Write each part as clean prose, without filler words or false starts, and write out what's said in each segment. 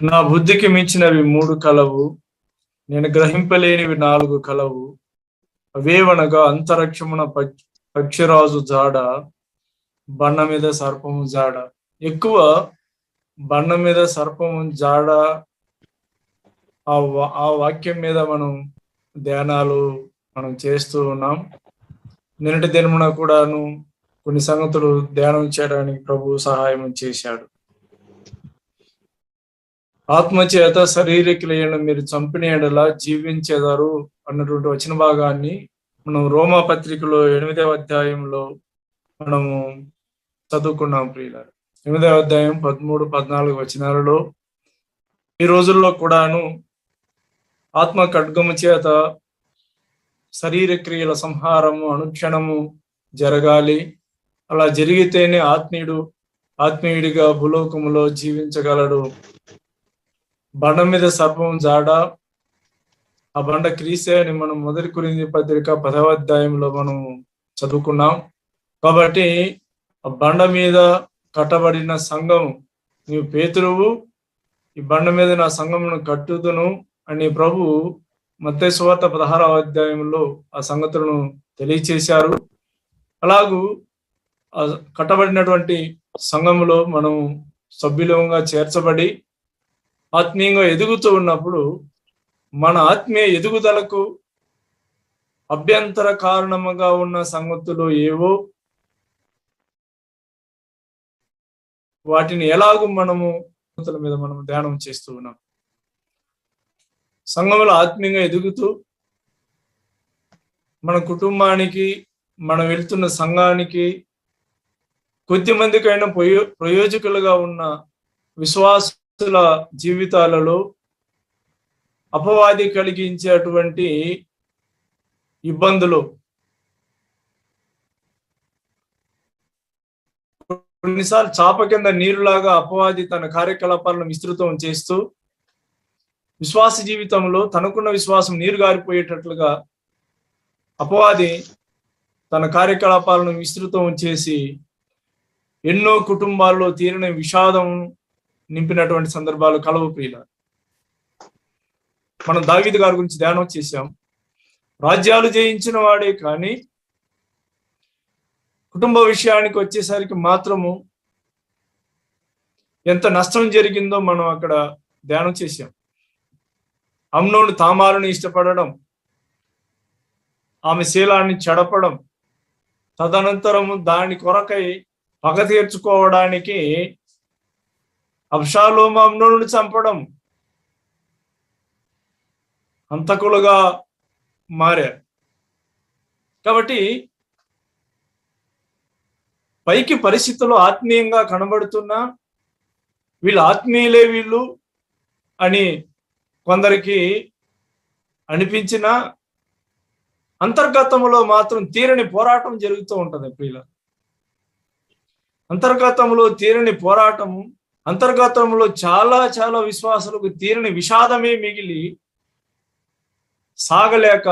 నా బుద్ధికి మించినవి 3 కలవు, నేను గ్రహింపలేనివి 4 కలవు. అవేవనగా అంతరిక్షమున పక్షిరాజు జాడ, బండ మీద సర్పము జాడ. ఎక్కువ బండ మీద సర్పము జాడ ఆ వాక్యం మీద మనం ధ్యానాలు చేస్తూ ఉన్నాం. నిన్నటి దినమున కూడాను కొన్ని సంగతులు ధ్యానం చేయడానికి ప్రభు సహాయం చేశాడు. ఆత్మచేత శరీరక్రియలను మీరు చంపిన యెడల జీవించెదరు అన్నటువంటి వచన భాగాన్ని మనం రోమా పత్రికలో 8వ అధ్యాయంలో మనము చదువుకున్నాం ప్రియులారా. 8వ అధ్యాయం 13, 14 వచనాలలో ఈ రోజుల్లో కూడాను ఆత్మ ఖడ్గము చేత శరీర క్రియల సంహారము అనుక్షణము జరగాలి. అలా జరిగితేనే ఆత్మీయుడిగా భూలోకములో జీవించగలడు. బండ మీద సర్పం జాడ, ఆ బండ క్రీస్తే అని మనం 1 కొరింథీ పత్రిక 10వ అధ్యాయంలో మనం చదువుకున్నాం. కాబట్టి ఆ బండ మీద కట్టబడిన సంఘం, నీవు పేతురువు, ఈ బండ మీద నా సంఘమును కట్టుదును అని ప్రభు మత్తయి సువార్త 16వ అధ్యాయంలో ఆ సంగతులను తెలియచేశారు. అలాగూ ఆ కట్టబడినటువంటి సంఘములో మనం సభ్యులంగా చేర్చబడి ఆత్మీయంగా ఎదుగుతూ ఉన్నప్పుడు మన ఆత్మీయ ఎదుగుదలకు అభ్యంతర కారణముగా ఉన్న సంగతులు ఏవో వాటిని ఎలాగూ మనము మీద మనం ధ్యానం చేస్తూ ఉన్నాం. సంఘములో ఆత్మీయంగా ఎదుగుతూ మన కుటుంబానికి, మనం వెళ్తున్న సంఘానికి, కొద్ది మందికైనా ప్రయోజకులుగా ఉన్న విశ్వాసుల జీవితాలలో అపవాది కలిగించేటువంటి ఇబ్బందులు, కొన్నిసార్లు చాప కింద నీరులాగా అపవాది తన కార్యకలాపాలను విస్తృతం చేస్తూ విశ్వాస జీవితంలో తనకున్న విశ్వాసం నీరు గారిపోయేటట్లుగా అపవాది తన కార్యకలాపాలను విస్తృతం చేసి ఎన్నో కుటుంబాల్లో తీరని విషాదం నింపినటువంటి సందర్భాలు కలవు ప్రియులారా. మనం దావీదు గారి గురించి ధ్యానం చేశాం. రాజ్యాలు జయించిన వాడే కానీ కుటుంబ విషయానికి వచ్చేసరికి మాత్రము ఎంత నష్టం జరిగిందో మనం అక్కడ ధ్యానం చేశాం. అమ్నోను తామారుని ఇష్టపడడం, ఆమె శీలాన్ని చెడపడం, తదనంతరము దాని కొరకై పగ తీర్చుకోవడానికి అబ్షాలోము అమ్నోనుని చంపడం, హంతకులుగా మారారు. కాబట్టి పైకి పరిస్థితులు ఆత్మీయంగా కనబడుతున్నా వీళ్ళు ఆత్మీయులే వీళ్ళు అని కొందరికి అనిపించిన అంతర్గతంలో మాత్రం తీరని పోరాటం జరుగుతూ ఉంటది ప్రియుల. అంతర్గతంలో తీరని పోరాటం, అంతర్గతంలో చాలా చాలా విశ్వాసులకు తీరని విషాదమే మిగిలి సాగలేక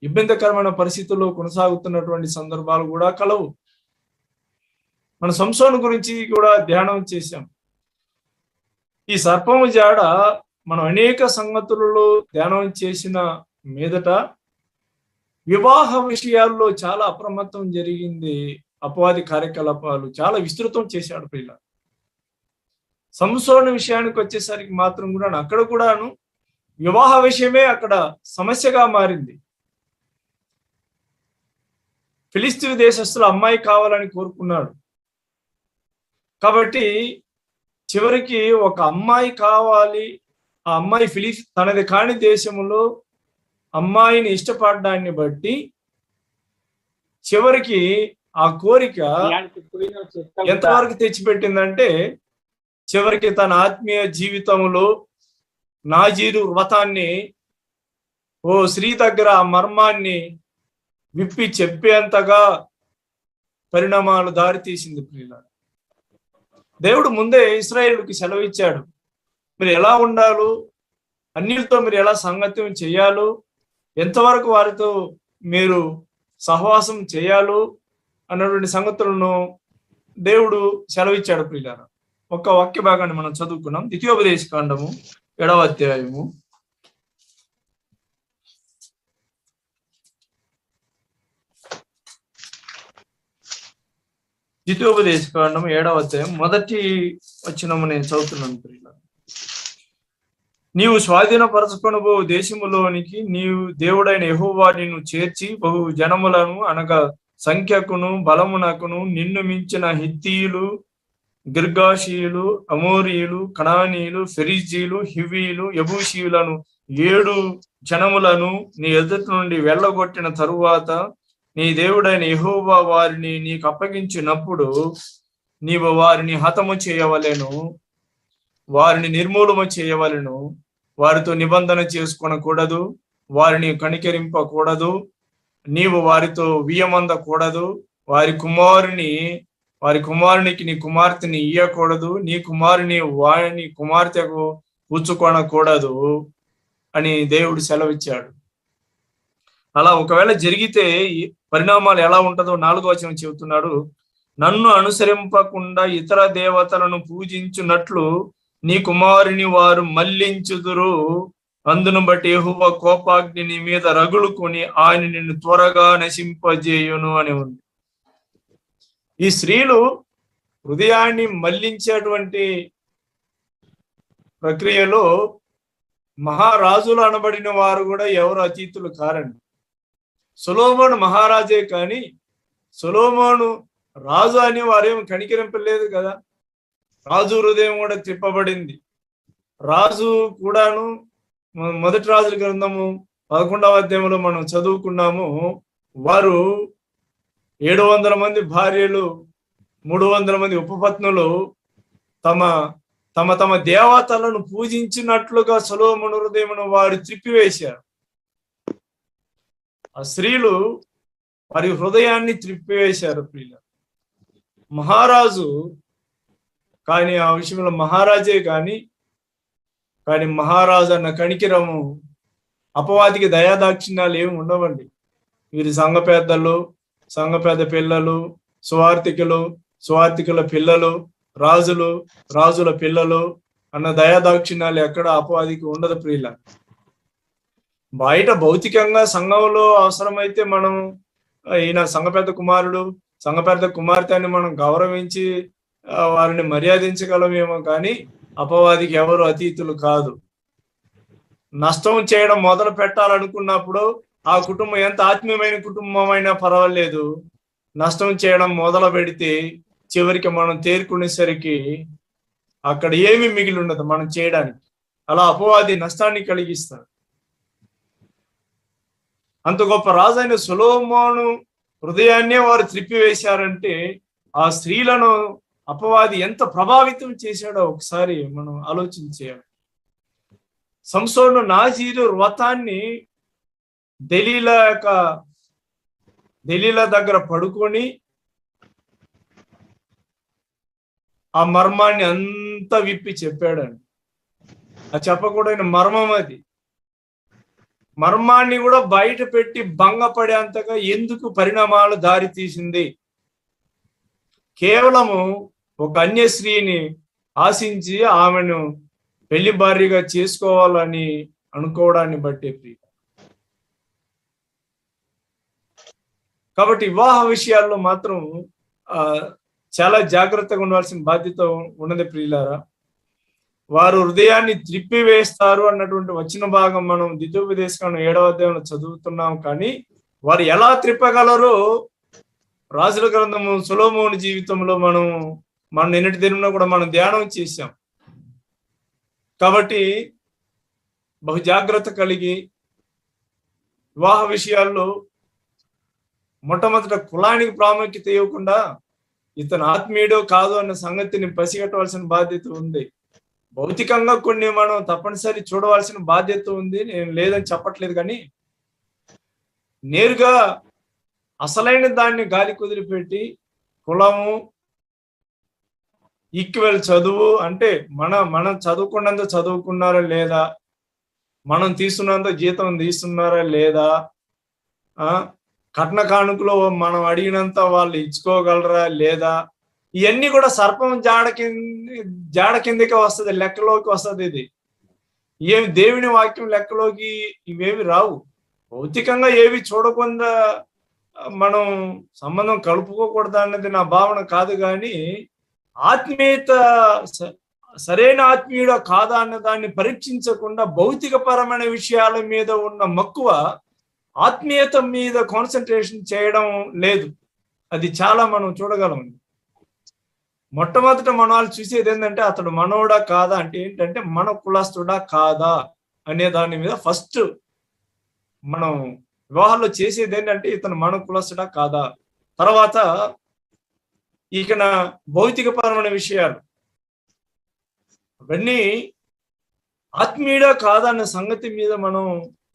ఇబ్బందికరమైన పరిస్థితుల్లో కొనసాగుతున్నటువంటి సందర్భాలు కూడా కలవు. మన సంసోను గురించి కూడా ధ్యానం చేశాం. ఈ సర్పము జాడ మనం అనేక సంగతులలో ధ్యానం చేసిన మీదట వివాహ విషయాల్లో చాలా అప్రమత్తం జరిగింది. అపవాది కార్యకలాపాలు చాలా విస్తృతం చేశాడు ప్రియుల. సంసోను విషయానికి వచ్చేసరికి మాత్రం కూడా అక్కడ కూడాను వివాహ విషయమే అక్కడ సమస్యగా మారింది. ఫిలిస్తీన్ దేశస్తుల అమ్మాయి కావాలని కోరుకున్నాడు. కాబట్టి చివరికి ఒక అమ్మాయి కావాలి, ఆ అమ్మాయి తనది కాని దేశంలో అమ్మాయిని ఇష్టపడడాన్ని బట్టి చివరికి ఆ కోరిక ఎంతవరకు తెచ్చిపెట్టిందంటే చివరికి తన ఆత్మీయ జీవితంలో నాజీరు వ్రతాన్ని ఓ స్త్రీ దగ్గర ఆ మర్మాన్ని విప్పి చెప్పేంతగా పరిణామాలు దారితీసింది ప్రియులారా. దేవుడు ముందే ఇశ్రాయేలుకి సెలవిచ్చాడు, మీరు ఎలా ఉండాలో, అన్యులతో మీరు ఎలా సంగత్యం చేయాలో, ఎంతవరకు వారితో మీరు సహవాసం చేయాలో అన్నటువంటి సంగతులను దేవుడు సెలవిచ్చాడు ప్రియులారా. ఒక వాక్య భాగాన్ని మనం చదువుకున్నాం. ద్వితీయోపదేశ కాండము 7వ అధ్యాయము. ద్వితీయోపదేశ కాండము 7వ అధ్యాయం మొదటి వచనము నేను చదువుతున్నాను. నీవు స్వాధీనపరచుకొనబో దేశములోనికి నీవు దేవుడైన యెహోవా నిన్ను చేర్చి బహు జనములను అనగా సంఖ్యకును బలమునకును నిన్ను మించిన హిత్తీయులు, గిర్గాషీయులు, అమోరీయులు, కనానీయులు, ఫెరిజీలు, హివీలు, యబూషీయులను 7 జనములను నీ ఎదుటి నుండి వెళ్ళగొట్టిన తరువాత నీ దేవుడైన యెహోవా వారిని నీకు అప్పగించినప్పుడు నీవు వారిని హతము చేయవలెను, వారిని నిర్మూలన చేయవలెను. వారితో నిబంధన చేసుకొనకూడదు, వారిని కనికరింపకూడదు, నీవు వారితో వియ్యమందకూడదు, వారి కుమారునికి నీ కుమార్తెని ఇయ్యకూడదు, నీ కుమారుని వారిని కుమార్తెకు పుచ్చుకొనకూడదు అని దేవుడు సెలవిచ్చాడు. అలా ఒకవేళ జరిగితే పరిణామాలు ఎలా ఉంటుందో 4వ వచనం చెబుతున్నాడు. నన్ను అనుసరింపకుండా ఇతర దేవతలను పూజించున్నట్లు నీ కుమారుని వారు మళ్లించుదురు, అందును బట్టి యెహోవా కోపాగ్ని నీ మీద రగులుకొని ఆయన నిన్ను త్వరగా నశింపజేయును అని ఉంది. ఈ స్త్రీలు హృదయాన్ని మళ్లించేటువంటి ప్రక్రియలో మహారాజులు అనబడిన వారు కూడా ఎవరు అతీతులు కారండి. సొలొమోను మహారాజే కానీ సొలొమోను రాజు అని వారేం కనికరింపలేదు కదా. రాజు హృదయం కూడా తిప్పబడింది. రాజు కూడాను మొదటి రాజుల గ్రంథము 11వ అధ్యాయంలో మనం చదువుకున్నాము. వారు 700 మంది భార్యలు, 300 మంది ఉపపత్నులు తమ తమ తమ దేవతలను పూజించినట్లుగా సొలొమోను హృదయమును వారు త్రిప్పివేశారు. ఆ స్త్రీలు వారి హృదయాన్ని త్రిప్పివేశారు. ప్రియుల మహారాజు కానీ ఆ విషయంలో మహారాజే కానీ మహారాజు అన్న కనికిరము అపవాదికి దయాదాక్షిణ్యాలు ఏమి ఉండవండి. వీరి సంఘ పెద్ద పిల్లలు, సువార్థికుల పిల్లలు, రాజుల పిల్లలు అన్న దయాదాక్షిణ్యాలు ఎక్కడ అపవాదికి ఉండదు. ప్రియుల బయట భౌతికంగా సంఘంలో అవసరమైతే మనం ఈయన సంఘ పెద్ద కుమారుడు, సంఘ పెద్ద కుమార్తె అని మనం గౌరవించి వారిని మర్యాదించగలమేమో కానీ అపవాదికి ఎవరు అతీతులు కాదు. నష్టం చేయడం మొదలు పెట్టాలనుకున్నప్పుడు ఆ కుటుంబం ఎంత ఆత్మీయమైన కుటుంబం అయినా పర్వాలేదు, నష్టం చేయడం మొదలు పెడితే చివరికి మనం తేరుకునేసరికి అక్కడ ఏమీ మిగిలి ఉండదు మనం చేయడానికి. అలా అపవాది నష్టాన్ని కలిగిస్తాడు. అంత గొప్ప రాజైన సొలొమోను హృదయాన్నే వారు త్రిప్పివేశారంటే ఆ స్త్రీలను అపవాది ఎంత ప్రభావితం చేశాడో ఒకసారి మనం ఆలోచించేయాలి. సంసోను నాజీరు వ్రతాన్ని దెలీలా దగ్గర పడుకొని ఆ మర్మాన్ని అంతా విప్పి చెప్పాడండి. ఆ చెప్పకూడని మర్మం అది. మర్మాన్ని కూడా బయట పెట్టి భంగపడేంతగా ఎందుకు పరిణామాలు దారి తీసింది? కేవలము ఒక అన్య స్త్రీని ఆశించి ఆమెను పెళ్లి భార్యగా చేసుకోవాలని అనుకోవడాన్ని బట్టి. కాబట్టి వివాహ విషయాల్లో మాత్రం చాలా జాగ్రత్తగా ఉండాల్సిన బాధ్యత ఉన్నది ప్రియులారా. వారు హృదయాన్ని త్రిప్పివేస్తారు అన్నటువంటి వచ్చిన భాగం మనం ద్వితీయోపదేశ కాండం 7వ అధ్యాయంలో చదువుతున్నాం. కానీ వారు ఎలా త్రిప్పగలరో రాజుల గ్రంథము సొలొమోను జీవితంలో మనం నిన్నటి దినంలో కూడా మనం ధ్యానం చేశాం. కాబట్టి బహు జాగ్రత్త కలిగి వివాహ విషయాల్లో మొట్టమొదట కులానికి ప్రాముఖ్యత ఇవ్వకుండా ఇతను ఆత్మీయుడో కాదు అన్న సంగతిని పసిగట్టవలసిన బాధ్యత ఉంది. భౌతికంగా కొన్ని మనం తప్పనిసరి చూడవలసిన బాధ్యత ఉంది, నేను లేదని చెప్పట్లేదు. కానీ నేరుగా అసలైన దాన్ని గాలి కుదిరిపెట్టి కులము, ఈక్వల్ చదువు అంటే మనం చదువుకున్నంత చదువుకున్నారా లేదా, మనం తీసుకున్నంత జీతం తీస్తున్నారా లేదా, కట్న కానుకలో మనం అడిగినంత వాళ్ళు ఇచ్చుకోగలరా లేదా, ఇవన్నీ కూడా సర్పం జాడ కిందకి వస్తుంది, లెక్కలోకి వస్తుంది. ఇది ఏమి దేవుని వాక్యం లెక్కలోకి ఇవేవి రావు. భౌతికంగా ఏవి చూడకుండా మనం సంబంధం కలుపుకోకూడదు అన్నది నా భావన కాదు. కానీ ఆత్మీయత సరైన ఆత్మీయుడ కాదా అన్న దాన్ని పరీక్షించకుండా భౌతిక పరమైన విషయాల మీద ఉన్న మక్కువ ఆత్మీయత మీద కాన్సన్ట్రేషన్ చేయడం లేదు. అది చాలా మనం చూడగలం. మొట్టమొదట మన వాళ్ళు చూసేది ఏంటంటే అతడు మనోడా కాదా అంటే ఏంటంటే మన కులస్తుడా కాదా అనే దాని మీద ఫస్ట్ మనం వివాహాల్లో చేసేది ఏంటంటే ఇతను మన కులస్తుడా కాదా. తర్వాత ఇక భౌతిక పరమైన విషయాలు అవన్నీ ఆత్మీయుడా కాదా అనే సంగతి మీద మనం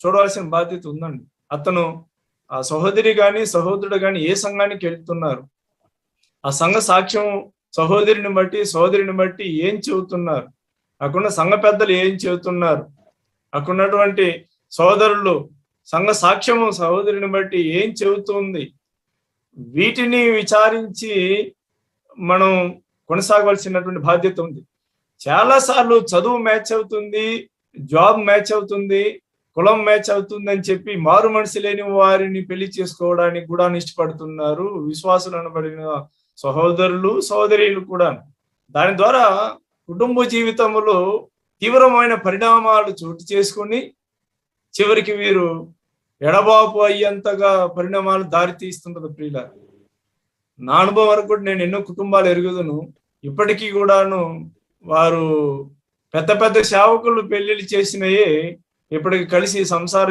చూడవలసిన బాధ్యత ఉందండి. అతను ఆ సహోదరి కానీ సహోదరుడు కానీ ఏ సంఘానికి వెళ్తున్నారు, ఆ సంఘ సాక్ష్యం సహోదరిని బట్టి సహోదరిని బట్టి ఏం చెబుతున్నారు, అక్కడ సంఘ పెద్దలు ఏం చెబుతున్నారు, అక్కడున్నటువంటి సోదరులు సంఘ సాక్ష్యము సహోదరిని బట్టి ఏం చెబుతుంది, వీటిని విచారించి మనం కొనసాగవలసినటువంటి బాధ్యత ఉంది. చాలాసార్లు చదువు మ్యాచ్ అవుతుంది, జాబ్ మ్యాచ్ అవుతుంది, కులం మ్యాచ్ అవుతుంది అని చెప్పి మారు మనసు లేని వారిని పెళ్లి చేసుకోవడానికి కూడా ఇష్టపడుతున్నారు విశ్వాసులు అనబడిన సహోదరులు సహోదరీలు కూడా. దాని ద్వారా కుటుంబ జీవితంలో తీవ్రమైన పరిణామాలు చోటు చేసుకుని చివరికి వీరు ఎడబాపు అయ్యేంతగా పరిణామాలు దారి తీస్తుంటది. ప్రియుల, నా అనుభవం వరకు కూడా నేను ఎన్నో కుటుంబాలు ఎరుగుదును. ఇప్పటికీ కూడాను వారు పెద్ద పెద్ద సేవకులు పెళ్లిళ్ళు చేసినయే ఇప్పటికి కలిసి సంసార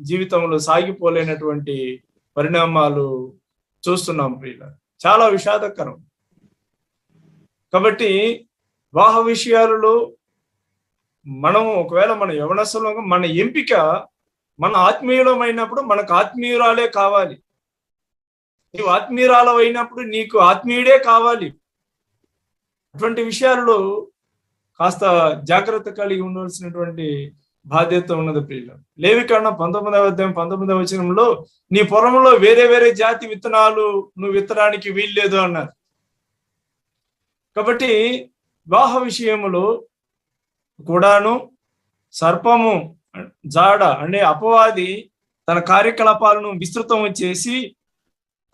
జీవితంలో సాగిపోలేనటువంటి పరిణామాలు చూస్తున్నాం. ప్రియుల, చాలా విషాదకరం. కాబట్టి వివాహ విషయాలలో మనం ఒకవేళ మన యవనస్తులో మన ఎంపిక మన ఆత్మీయులమైనప్పుడు మనకు ఆత్మీయురాలే కావాలి. నీవు ఆత్మీయురాలు అయినప్పుడు నీకు ఆత్మీయుడే కావాలి. అటువంటి విషయాల్లో కాస్త జాగ్రత్త కలిగి ఉండవలసినటువంటి బాధ్యత ఉన్నది. ప్రియులు, లేవికాండం 19వ అధ్యాయం 19వ వచనంలో నీ పొలంలో వేరే వేరే జాతి విత్తనాలు నువ్వు విత్తడానికి వీల్లేదు అన్నారు. కాబట్టి వివాహ విషయములో కూడాను సర్పము జాడ అనే అపవాది తన కార్యకలాపాలను విస్తృతం చేసి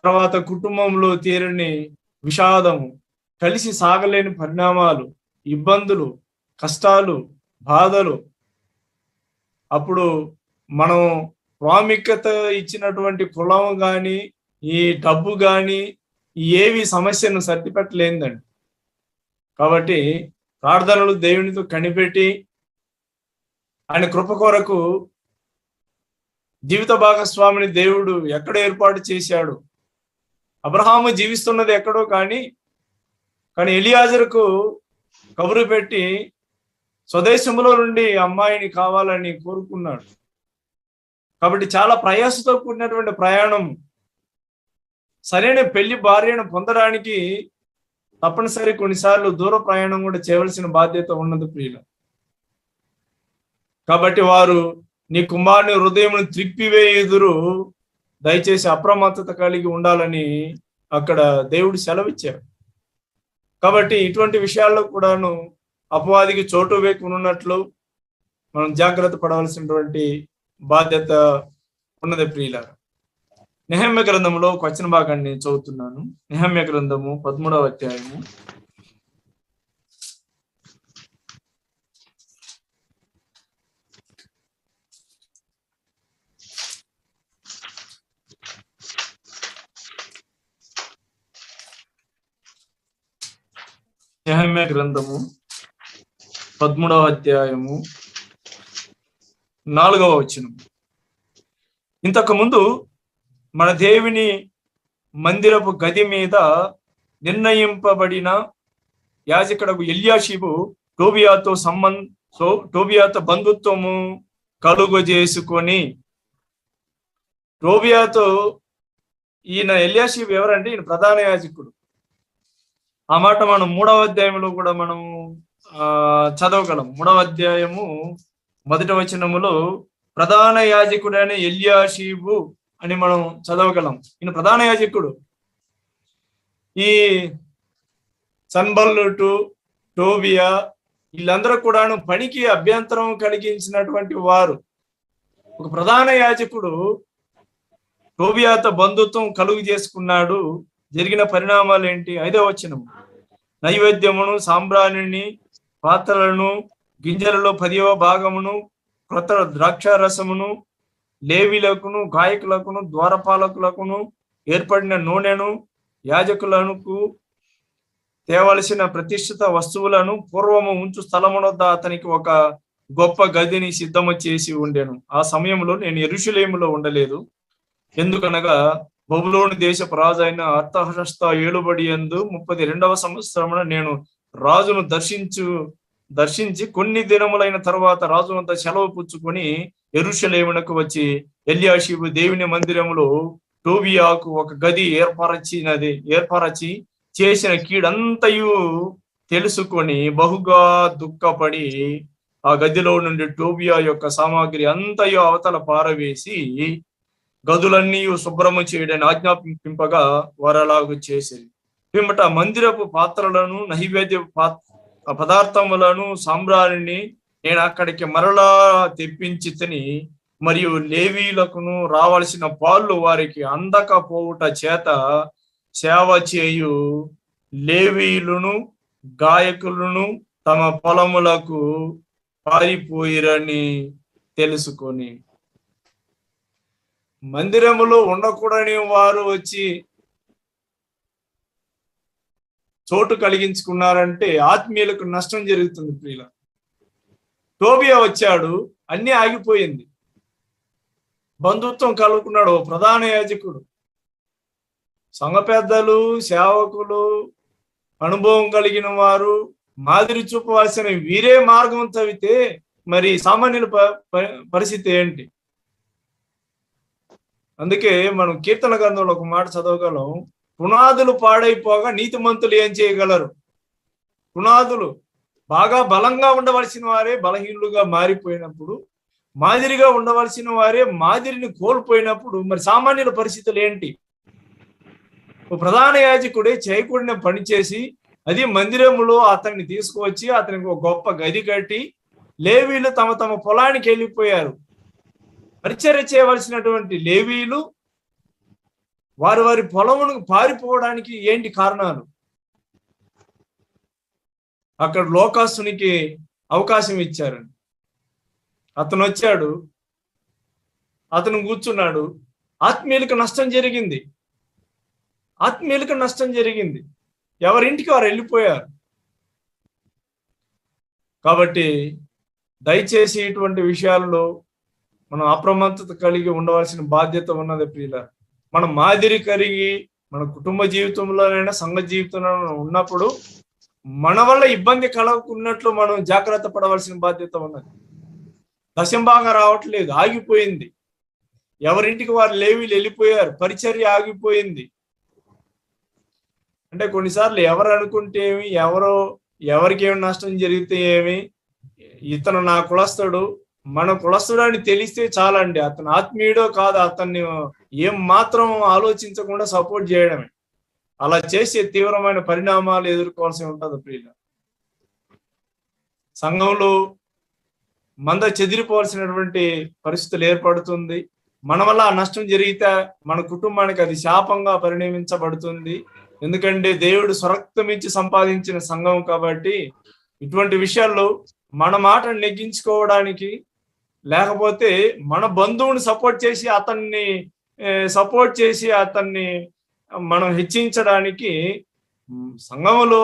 తర్వాత కుటుంబంలో తీరని విషాదము, కలిసి సాగలేని పరిణామాలు, ఇబ్బందులు, కష్టాలు, బాధలు, అప్పుడు మనం ప్రాముఖ్యత ఇచ్చినటువంటి కులం కానీ ఈ డబ్బు కానీ ఏవి సమస్యను సర్దిపెట్టలేదండి. కాబట్టి ప్రార్థనలు దేవునితో కనిపెట్టి ఆయన కృప కొరకు జీవిత భాగస్వామిని దేవుడు ఎక్కడ ఏర్పాటు చేశాడు. అబ్రహాము జీవిస్తున్నది ఎక్కడో కానీ ఎలియాజరుకు కబురు పెట్టి స్వదేశంలో నుండి అమ్మాయిని కావాలని కోరుకున్నాడు. కాబట్టి చాలా ప్రయాసతో కూడినటువంటి ప్రయాణం. సరైన పెళ్లి భార్యను పొందడానికి తప్పనిసరి కొన్నిసార్లు దూర ప్రయాణం కూడా చేయవలసిన బాధ్యత ఉన్నది. ప్రియుల, కాబట్టి వారు నీ కుమారుని హృదయం త్రిప్పివేయుదురు, దయచేసి అప్రమత్తత కలిగి ఉండాలని అక్కడ దేవుడు సెలవిచ్చాడు. కాబట్టి ఇటువంటి విషయాల్లో కూడాను అపవాదికి చోటు వేకున్నట్లు మనం జాగ్రత్త పడవలసినటువంటి బాధ్యత ఉన్నది. ప్రియుల, నెహెమ్యా గ్రంథంలో ఒక వచన భాగాన్ని చదువుతున్నాను. నెహెమ్యా గ్రంథము 13వ అధ్యాయము 13వ అధ్యాయము 4వ వచనం. ఇంతకు ముందు మన దేవుని మందిరపు గది మీద నిర్ణయింపబడిన యాజకుడు ఎల్యాషీబు టోబియాతో బంధుత్వము కలుగజేసుకొని, టోబియాతో ఈయన ఎల్యాషీబు ఎవరంటే ఈయన ప్రధాన యాజకుడు. ఆ మాట మనం 3వ అధ్యాయంలో కూడా మనం చదవగలం. 3వ అధ్యాయము 1వ వచనములో ప్రధాన యాజకుడైన ఎల్యాషీబు అని మనం చదవగలం. ఈయన ప్రధాన యాజకుడు. ఈ సన్బల్లుటు, టోబియా వీళ్ళందరూ కూడాను పనికి అభ్యంతరం కలిగించినటువంటి వారు. ఒక ప్రధాన యాజకుడు టోబియాతో బంధుత్వం కలుగు చేసుకున్నాడు. జరిగిన పరిణామాలు ఏంటి? 5వ వచనం, నైవేద్యమును, సాంబ్రాణిని, పాత్రలను, గింజలలో 10వ భాగమును, క్రొత్త ద్రాక్షారసమును, లేవీలకును, గాయకులకును, ద్వారపాలకులకును ఏర్పడిన నూనెను, యాజకులకు తేవలసిన ప్రతిష్ఠిత వస్తువులను పూర్వము ఉంచు స్థలమునొద్ద అతనికి ఒక గొప్ప గదిని సిద్ధము చేసి ఉండెను. ఆ సమయంలో నేను యెరూషలేములో ఉండలేదు. ఎందుకనగా బబులోను దేశపు రాజు అయిన అర్తహషస్త ఏలుబడి యందు 32వ సంవత్సరమున నేను రాజును దర్శించి కొన్ని దినములైన తర్వాత రాజు వద్ద సెలవు పుచ్చుకొని యెరూషలేమునకు వచ్చి ఎల్యాషీబు దేవుని మందిరములో టోబియాకు ఒక గది ఏర్పరచి చేసిన కీడంతయు తెలుసుకొని బహుగా దుఃఖపడి ఆ గదిలో నుండి టోబియా యొక్క సామాగ్రి అంతయు అవతల పారవేసి గదులన్నీ శుభ్రము చేయడని ఆజ్ఞాపింపగా వారు అలాగూ చేసేది. పిమ్మట మందిరపు పాత్రలను, నైవేద్య పదార్థములను, సాంబ్రాణిని నేను అక్కడికి మరలా తెప్పించి తిని, మరియు లేవీలకును రావాల్సిన పాళ్ళు వారికి అందకపోవుట చేత సేవ చేయు లేవీయులను, గాయకులను తమ పొలములకు పారిపోయిరని తెలుసుకొని, మందిరములో ఉండకూడని వారు వచ్చి చోటు కలిగించుకున్నారంటే ఆత్మీయులకు నష్టం జరుగుతుంది. ప్రియుల, టోబియా వచ్చాడు, అన్ని ఆగిపోయింది. బంధుత్వం కలుగుకున్నాడు ఓ ప్రధాన యాజకుడు. సంఘ పెద్దలు, సేవకులు, అనుభవం కలిగిన వారు మాదిరి చూపవలసిన వీరే మార్గం తవ్వితే మరి సామాన్యుల పరిస్థితి ఏంటి? అందుకే మనం కీర్తన గ్రంథంలో ఒక మాట చదవగలం, పునాదులు పాడైపోగా నీతిమంతులు ఏం చేయగలరు? పునాదులు బాగా బలంగా ఉండవలసిన వారే బలహీనులుగా మారిపోయినప్పుడు, మాదిరిగా ఉండవలసిన వారే మాదిరిని కోల్పోయినప్పుడు మరి సామాన్యుల పరిస్థితులు ఏంటి? ఓ ప్రధాన యాజకుడే చేయకూడిన పని చేసి, అది మందిరములో అతన్ని తీసుకువచ్చి అతనికి ఒక గొప్ప గది కట్టి, లేవీలు తమ తమ పొలానికి వెళ్ళిపోయారు. పరిచర్య చేయవలసినటువంటి లేవీలు వారి వారి పొలమును పారిపోవడానికి ఏంటి కారణాలు? అక్కడ లోకాస్తునికి అవకాశం ఇచ్చారండి. అతను వచ్చాడు, అతను కూర్చున్నాడు. ఆత్మీయులకు నష్టం జరిగింది. ఎవరింటికి వారు వెళ్ళిపోయారు. కాబట్టి దయచేసి ఇటువంటి విషయాల్లో మనం అప్రమత్తత కలిగి ఉండవలసిన బాధ్యత ఉన్నది. ప్రియుల, మనం మాదిరి కలిగి మన కుటుంబ జీవితంలోనైనా సంఘ జీవితంలో ఉన్నప్పుడు మన వల్ల ఇబ్బంది కలగకున్నట్లు మనం జాగ్రత్త పడవలసిన బాధ్యత ఉన్నది. దశంభాగం రావట్లేదు, ఆగిపోయింది. ఎవరింటికి వారు లేవీలు వెళ్ళిపోయారు, పరిచర్య ఆగిపోయింది. అంటే కొన్నిసార్లు ఎవరు అనుకుంటే ఏమి, ఎవరికి ఏమి నష్టం జరిగితే ఏమి, ఇతను నా కులస్తుడు, మన కులస్తుడు అని తెలిస్తే చాలండి. అతను ఆత్మీయుడో కాదు, అతన్ని ఏం మాత్రం ఆలోచించకుండా సపోర్ట్ చేయడమే. అలా చేసే తీవ్రమైన పరిణామాలు ఎదుర్కోవాల్సి ఉంటుంది. ప్రియుల, సంఘంలో మంద చెదిరిపోవాల్సినటువంటి పరిస్థితులు ఏర్పడుతుంది. మన వల్ల ఆ నష్టం జరిగితే మన కుటుంబానికి అది శాపంగా పరిణమించబడుతుంది. ఎందుకంటే దేవుడు స్వరక్తమిచ్చి సంపాదించిన సంఘం కాబట్టి ఇటువంటి విషయాల్లో మన మాటను నెగ్గించుకోవడానికి, లేకపోతే మన బంధువుని సపోర్ట్ చేసి అతన్ని మనం హెచ్చించడానికి సంఘంలో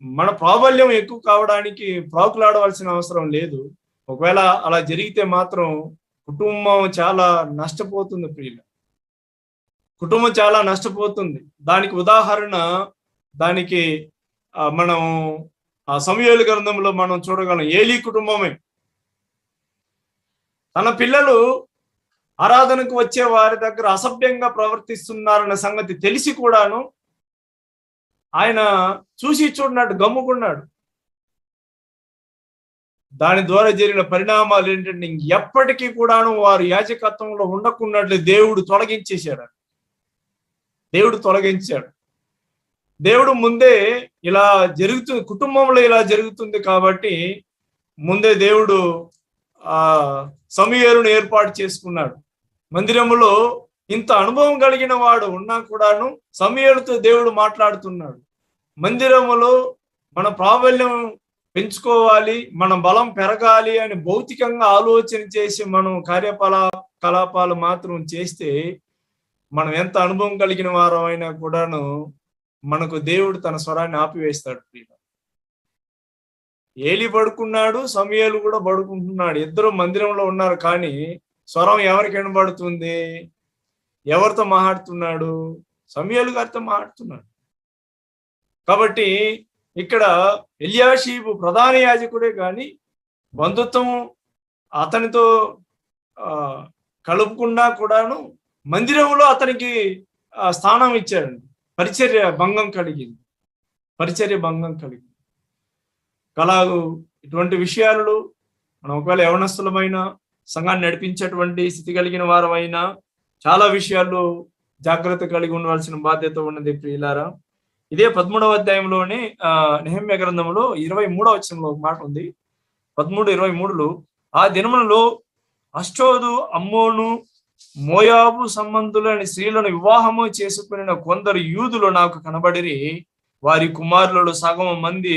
మన ప్రాబల్యం ఎక్కువ కావడానికి ప్రాకులాడవలసిన అవసరం లేదు. ఒకవేళ అలా జరిగితే మాత్రం కుటుంబం చాలా నష్టపోతుంది. ప్రియుల, కుటుంబం చాలా నష్టపోతుంది. దానికి ఉదాహరణ మనం ఆ సమూయేలు గ్రంథంలో మనం చూడగలం. ఏలీ కుటుంబమే. తన పిల్లలు ఆరాధనకు వచ్చే వారి దగ్గర అసభ్యంగా ప్రవర్తిస్తున్నారన్న సంగతి తెలిసి కూడాను ఆయన చూసి చూడనట్టు గమ్ముకున్నాడు. దాని ద్వారా జరిగిన పరిణామాలు ఏంటంటే ఎప్పటికీ కూడాను వారు యాజకత్వంలో ఉండకున్నట్లు దేవుడు తొలగించాడు. దేవుడు ముందే ఇలా జరుగుతుంది, కుటుంబంలో ఇలా జరుగుతుంది కాబట్టి ముందే దేవుడు ఆ సమూయేలును ఏర్పాటు చేసుకున్నాడు. మందిరములో ఇంత అనుభవం కలిగిన వాడు ఉన్నా కూడాను సమూయేలుతో దేవుడు మాట్లాడుతున్నాడు. మందిరములో మన ప్రాబల్యం పెంచుకోవాలి, మన బలం పెరగాలి అని భౌతికంగా ఆలోచన చేసి మనం కార్యకలాపాలు మాత్రం చేస్తే మనం ఎంత అనుభవం కలిగిన వారం అయినా కూడాను మనకు దేవుడు తన స్వరాన్ని ఆపివేస్తాడు. ఏలి పడుకున్నాడు, సమూయేలు కూడా పడుకుంటున్నాడు, ఇద్దరు మందిరంలో ఉన్నారు. కానీ స్వరం ఎవరికి వినబడుతుంది? ఎవరితో మాట్లాడుతున్నాడు? సమూయేలు గారితో మాట్లాడుతున్నాడు. కాబట్టి ఇక్కడ ఎల్యాషీబు ప్రధాన యాజకుడే కానీ బంధుత్వం అతనితో కలుపుకున్నా కూడాను మందిరంలో అతనికి స్థానం ఇచ్చాడండి. పరిచర్య భంగం కలిగింది. అలాగూ ఇటువంటి విషయాలు మనం ఒకవేళ యవనస్తులమైన సంఘాన్ని నడిపించేటువంటి స్థితి కలిగిన వారమైనా చాలా విషయాల్లో జాగ్రత్త కలిగి ఉండవలసిన బాధ్యత ఉన్నది ప్రియులారా. ఇదే 13వ అధ్యాయంలోనే నెహెమ్యా గ్రంథంలో 23వ వచనంలో ఒక మాట ఉంది. 13:23లో ఆ దినములలో అష్టోదు, అమ్మోను, మోయాబు సంబంధులని స్త్రీలను వివాహము చేసుకుని కొందరు యూదులు నాకు కనబడిరి. వారి కుమారులలో సగం మంది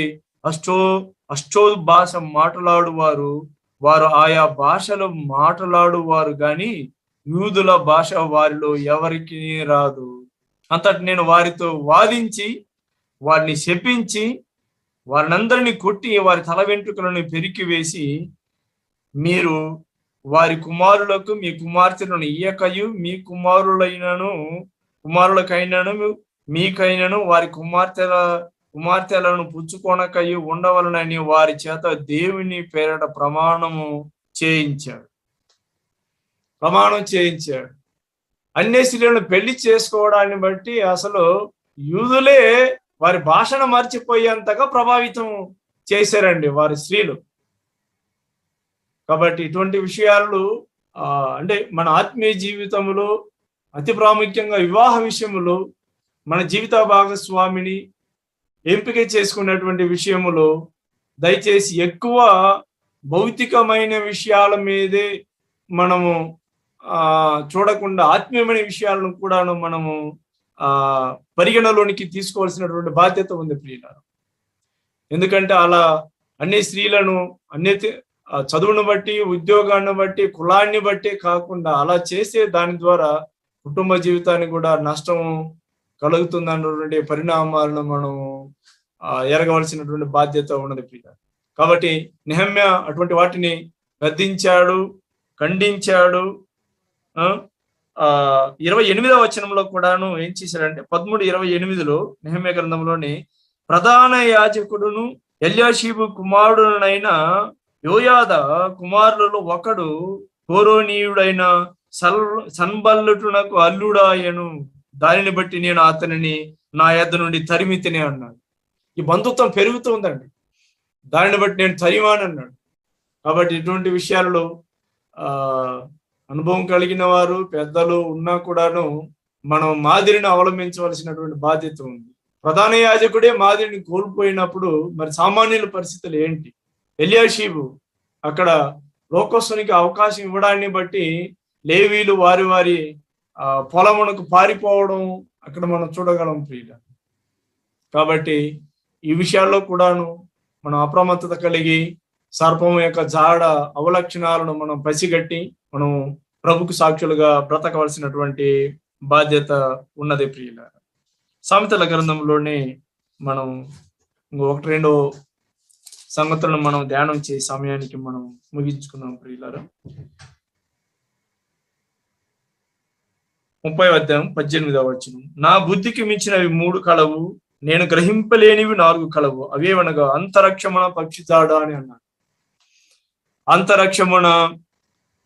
అష్టోదు భాష మాట్లాడువారు. వారు ఆయా భాషలు మాట్లాడువారు గాని యూదుల భాష వారిలో ఎవరికి రాదు. అంతటి నేను వారితో వాదించి వారిని శపించి వారినందరినీ కొట్టి వారి తల వెంట్రుకలను పెరికి వేసి, మీరు వారి కుమారులకు మీ కుమార్తెలను ఇయ్యకయు, మీ కుమారులకైనను మీకైనను వారి కుమార్తెలను పుచ్చుకొనకయు ఉండవలనని వారి చేత దేవుని పేరట ప్రమాణం చేయించాడు. అన్య స్త్రీలను పెళ్లి చేసుకోవడాన్ని బట్టి అసలు యూదులే వారి భాషను మర్చిపోయేంతగా ప్రభావితం చేశారండి వారి స్త్రీలు. కాబట్టి ఇటువంటి విషయాలు అంటే మన ఆత్మీయ జీవితంలో అతి ప్రాముఖ్యంగా వివాహ విషయంలో మన జీవిత భాగస్వామిని ఎంపిక చేసుకున్నటువంటి విషయములో దయచేసి ఎక్కువ భౌతికమైన విషయాల మీదే మనము చూడకుండా ఆత్మీయమైన విషయాలను కూడాను మనము పరిగణలోనికి తీసుకోవాల్సినటువంటి బాధ్యత ఉంది ప్రియులారా. ఎందుకంటే అలా అన్ని స్త్రీలను చదువును బట్టి, ఉద్యోగాన్ని బట్టి, కులాన్ని బట్టి కాకుండా అలా చేసే దాని ద్వారా కుటుంబ జీవితానికి కూడా నష్టం కలుగుతుందన్నటువంటి పరిణామాలను మనం ఎరగవలసినటువంటి బాధ్యత ఉన్నది ప్రియులారా. కాబట్టి నెహెమ్యా అటువంటి వాటిని గద్దించాడు, ఖండించాడు. 28వ వచనంలో కూడాను ఏం చేశాడంటే 13:28లో నెహెమ్యా గ్రంథంలోని ప్రధాన యాజకుడును ఎల్యాషీబు కుమారుడునైన యోయాదా కుమారులలో ఒకడు హోరోనీయుడైన సన్బల్లటునకు అల్లుడాయను. దానిని బట్టి నేను అతనిని నా యొద్ద నుండి తరిమితిని అన్నాడు. ఈ బంధుత్వం పెరుగుతుందండి, దానిని బట్టి నేను తరిమానన్నాడు. కాబట్టి ఇటువంటి విషయాలలో అనుభవం కలిగిన వారు పెద్దలు ఉన్నా కూడాను మనం మాదిరిని అవలంబించవలసినటువంటి బాధ్యత ఉంది. ప్రధాన యాజకుడే మాదిరిని కోల్పోయినప్పుడు మరి సామాన్యుల పరిస్థితులు ఏంటి? ఎల్యాషీబు అక్కడ లోకస్తునికి అవకాశం ఇవ్వడాన్ని బట్టి లేవీలు వారి వారి పొలమునకు పారిపోవడం అక్కడ మనం చూడగలం ప్రియుల. కాబట్టి ఈ విషయాల్లో కూడాను మనం అప్రమత్తత కలిగి సర్పం యొక్క జాడ అవలక్షణాలను మనం పసిగట్టి మనం ప్రభుకు సాక్షులుగా బ్రతకవలసినటువంటి బాధ్యత ఉన్నది ప్రియుల. సామెతల గ్రంథంలోనే మనం 1-2 సంగతులను మనం ధ్యానం చేసే సమయానికి మనం ముగించుకున్నాం ప్రియులారా. 30వ అధ్యాయం 18వ వచనం. నా బుద్ధికి మించినవి 3 కలవు, నేను గ్రహింపలేనివి 4 కలవు. అవేవనగా అంతరక్షమున పక్షి జాడ అని అన్నాడు. అంతరక్షమున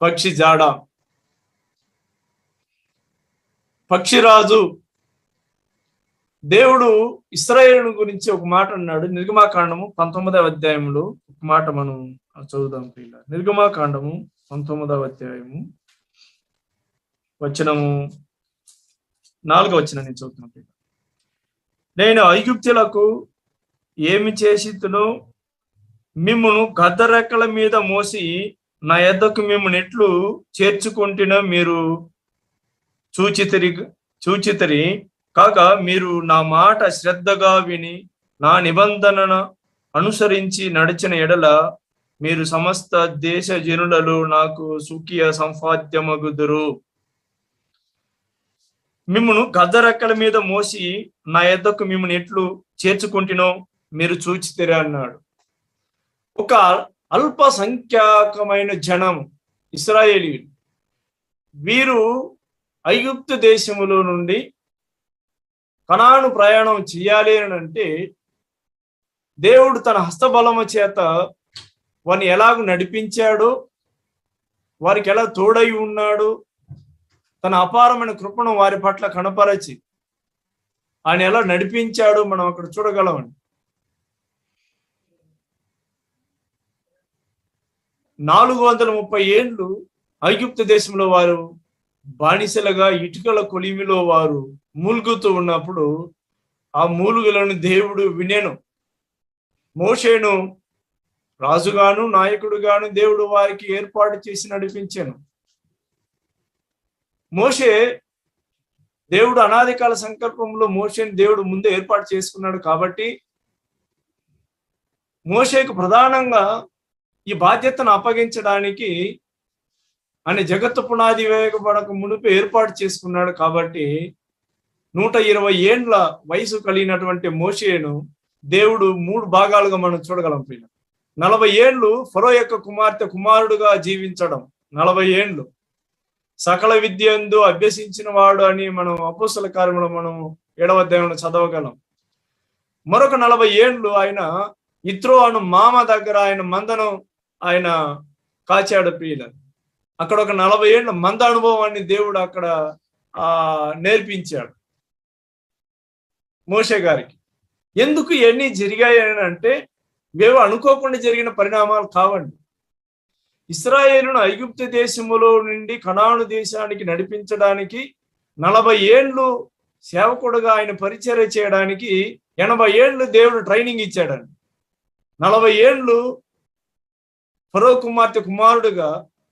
పక్షి జాడ. పక్షిరాజు దేవుడు ఇశ్రాయేలు గురించి ఒక మాట అన్నాడు. నిర్గమాకాండము 19వ అధ్యాయంలో ఒక మాట మనం చదువుదాం ప్రియులారా. నిర్గమాకాండము 19వ అధ్యాయము వచనము 4వ వచనం నేను చదువుతున్నాను. నేను ఐగుప్తులకు ఏమి చేసితునో మిమ్మును గద్దరెక్కల మీద మోసి నా యొద్దకు మిమ్మల్ని ఎట్లు చేర్చుకుంటున్నా మీరు చూచితిరి కాక మీరు నా మాట శ్రద్ధగా విని నా నిబంధనను అనుసరించి నడిచిన ఎడల మీరు సమస్త దేశ జనులలో నాకు సుఖియ సంపాద్యమగుదురు. మిమ్మును గద్దరెక్కల మీద మోసి నా యొద్దకు మిమ్మల్ని ఎట్లు చేర్చుకుంటునో మీరు చూచితిరి అన్నాడు. ఒక అల్ప సంఖ్యాకమైన జనం ఇశ్రాయేలీయులు, వీరు ఐగుప్తు దేశములో నుండి కనాను ప్రయాణం చేయాలి అని అంటే దేవుడు తన హస్తబలము చేత వారిని ఎలాగూ నడిపించాడు, వారికి ఎలా తోడై ఉన్నాడు, తన అపారమైన కృపను వారి పట్ల కనపరచి ఆయన ఎలా నడిపించాడు మనం అక్కడ చూడగలమండి. 430 ఏండ్లు ఐగుప్తు దేశంలో వారు బానిసలుగా ఇటుకల కొలిమిలో వారు మూలుగుతూ ఉన్నప్పుడు ఆ మూలుగులను దేవుడు వినెను. మోషేను రాజుగాను నాయకుడుగాను దేవుడు వారికి ఏర్పాటు చేసి నడిపించాను. మోషే దేవుడు అనాది కాల సంకల్పంలో మోషేని దేవుడు ముందే ఏర్పాటు చేసుకున్నాడు కాబట్టి మోషేకు ప్రధానంగా ఈ బాధ్యతను అప్పగించడానికి ఆయన జగత్తు పునాది వేయబడక మునుపు ఏర్పాటు చేసుకున్నాడు. కాబట్టి 120 ఏండ్ల వయసు కలిగినటువంటి మోషేను దేవుడు 3 భాగాలుగా మనం చూడగలం. 40 ఏండ్లు ఫరో యొక్క కుమారుడుగా జీవించడం, 40 ఏండ్లు సకల విద్యందు అభ్యసించిన వాడు అని మనం అపోస్తల కార్యములో మనం 7వ అధ్యాయంలో చదవగలం. మరొక 40 ఏండ్లు ఆయన ఇత్రో అను మామ దగ్గర ఆయన మందను ఆయన కాచాడు. ప్రియుల, అక్కడ ఒక 40 ఏండ్ల మంద అనుభవాన్ని దేవుడు అక్కడ నేర్పించాడు మోషే గారికి. ఎందుకు ఇవన్నీ జరిగాయి అని అంటే ఇవేవో అనుకోకుండా జరిగిన పరిణామాలు కావండి. ఇశ్రాయేలును ఐగుప్తు దేశములో నుండి కనాను దేశానికి నడిపించడానికి 40 ఏండ్లు సేవకుడుగా ఆయన పరిచర్య చేయడానికి 80 ఏండ్లు దేవుడు ట్రైనింగ్ ఇచ్చాడండి. 40 ఏండ్లు ఫరో కుమారుడుగా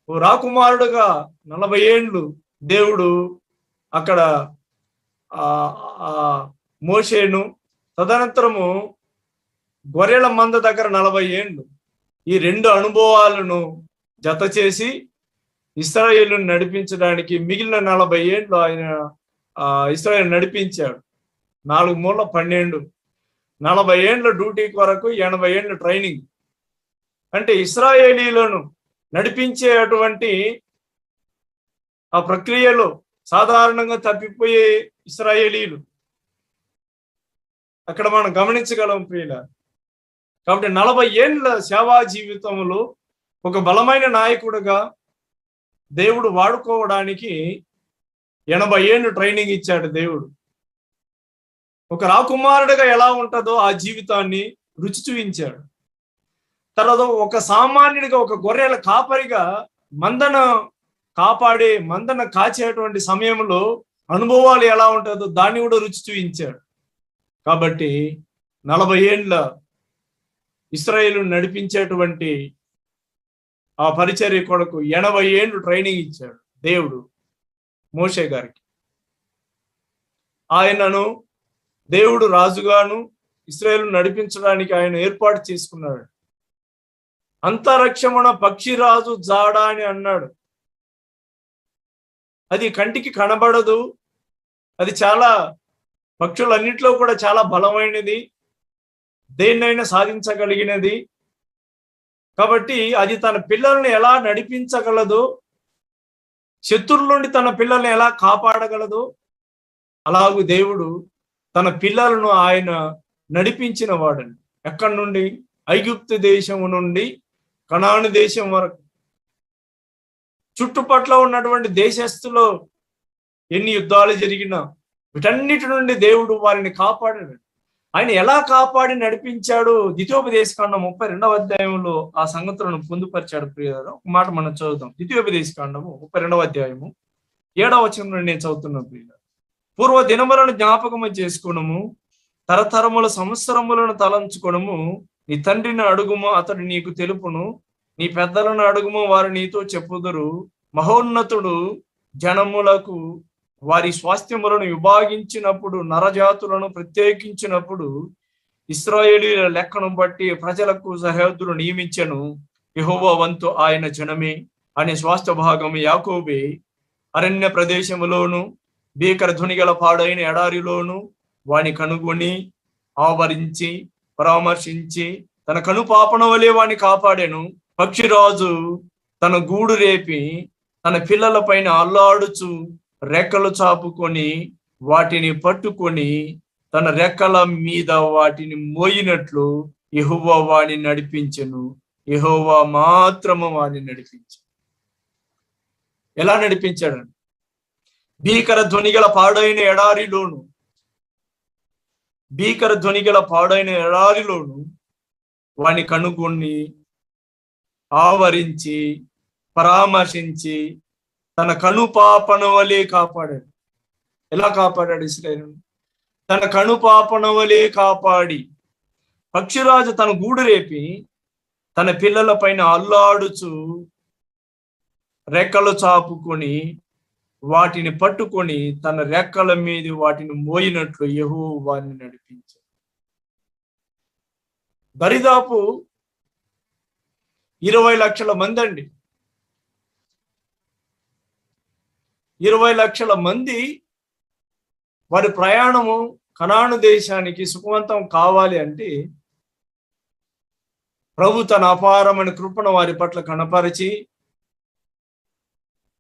రాకుమారుడుగా 40 ఏండ్లు దేవుడు అక్కడ మోషేను, తదనంతరము గొర్రెల మంద దగ్గర 40 ఏండ్లు ఈ 2 అనుభవాలను జత చేసి ఇశ్రాయేలును నడిపించడానికి మిగిలిన 40 ఏండ్లు ఆయన ఇశ్రాయేలు నడిపించాడు. 4 మూల 12, 40 ఏండ్ల డ్యూటీ కొరకు 80 ఏండ్ల ట్రైనింగ్. అంటే ఇశ్రాయేలీలను నడిపించేటువంటి ఆ ప్రక్రియలో సాధారణంగా తప్పిపోయే ఇశ్రాయేలీలు అక్కడ మనం గమనించగలం ప్రియుల. కాబట్టి 40 ఏండ్ల సేవా జీవితంలో ఒక బలమైన నాయకుడుగా దేవుడు వాడుకోవడానికి 80 ఏళ్ళు ట్రైనింగ్ ఇచ్చాడు దేవుడు. ఒక రాకుమారుడిగా ఎలా ఉంటుందో ఆ జీవితాన్ని రుచి చూపించాడు. తర్వాత ఒక సామాన్యుడిగా, ఒక గొర్రెల కాపరిగా మందను కాచేటువంటి సమయంలో అనుభవాలు ఎలా ఉంటుందో దాన్ని కూడా రుచి చూపించాడు. కాబట్టి 40 ఏండ్ల ఇశ్రాయేలు నడిపించేటువంటి ఆ పరిచర్య కొరకు 80 ఏండ్లు ట్రైనింగ్ ఇచ్చాడు దేవుడు మోషే గారికి. ఆయనను దేవుడు రాజుగాను ఇశ్రాయేలు నడిపించడానికి ఆయన ఏర్పాటు చేసుకున్నాడు. అంతరిక్షమున పక్షిరాజు జాడ అని అన్నాడు. అది కంటికి కనబడదు, అది చాలా పక్షులన్నిట్లో కూడా చాలా బలమైనది, దేన్నైనా సాధించగలిగినది. కాబట్టి అది తన పిల్లల్ని ఎలా నడిపించగలదో, శత్రువుల నుండి తన పిల్లల్ని ఎలా కాపాడగలదో, అలాగూ దేవుడు తన పిల్లలను ఆయన నడిపించిన వాడండి. ఎక్కడి నుండి? ఐగుప్తు దేశము నుండి కనాను దేశం వరకు. చుట్టుపట్ల ఉన్నటువంటి దేశస్తులో ఎన్ని యుద్ధాలు జరిగినా వీటన్నిటి నుండి దేవుడు వారిని కాపాడాడు. ఆయన ఎలా కాపాడి నడిపించాడు? ద్వితీయోపదేశకాండం 32వ అధ్యాయంలో ఆ సంగతులను పొందుపరిచాడు. ప్రియులారా, ఒక మాట మనం చదువుతాం. ద్వితీయోపదేశకాండము 32వ అధ్యాయము 7వ వచనం నుండి నేను చదువుతున్నాను. ప్రియులారా, పూర్వ దినములను జ్ఞాపకము చేసుకునము, తరతరముల సంవత్సరములను తలంచుకొనుము. నీ తండ్రిని అడుగుము, అతడు నీకు తెలుపును. నీ పెద్దలను అడుగుము, వారు నీతో చెప్పుదురు. మహోన్నతుడు జనములకు వారి స్వాస్థ్యములను విభాగించినప్పుడు, నరజాతులను ప్రత్యేకించినప్పుడు, ఇశ్రాయేలీయుల లెక్కను బట్టి ప్రజలకు సరిహద్దులు నియమించెను. యెహోవా వంతు ఆయన జనమే, అనే స్వాస్థ్య భాగము యాకోబే. అరణ్య ప్రదేశములోను భీకర ధ్వనిగల పాడైన ఎడారిలోను వాని కనుగొని ఆవరించి పరామర్శించి తన కనుపాపన వలె వాని కాపాడెను. పక్షిరాజు తన గూడు రేపి తన పిల్లల పైన అల్లాడుచు రెక్కలు చాపుకొని వాటిని పట్టుకొని తన రెక్కల మీద వాటిని మోయినట్లు యెహోవా వాని నడిపించెను. యెహోవా మాత్రము వాని నడిపించెను. ఎలా నడిపించాడండి? భీకర ధ్వనిగల పాడైన ఎడారిలోను వాని కనుగొని ఆవరించి పరామర్శించి తన కనుపాపన వలె కాపాడాడు. ఎలా కాపాడాడు ఇశ్రాయేలును? తన కనుపాపన వలె కాపాడి, పక్షిరాజు తన గూడు రేపి తన పిల్లల పైన అల్లాడుచు రెక్కలు చాపుకొని వాటిని పట్టుకొని తన రెక్కల మీద వాటిని మోయినట్లు యెహోవా వారిని నడిపించాడు. దరిదాపు 20 లక్షల మంది అండి. 20 లక్షల మంది వారి ప్రయాణము కనాను దేశానికి సుఖవంతం కావాలి అంటే ప్రభు తన అపారమైన కృపను వారి పట్ల కనపరిచి,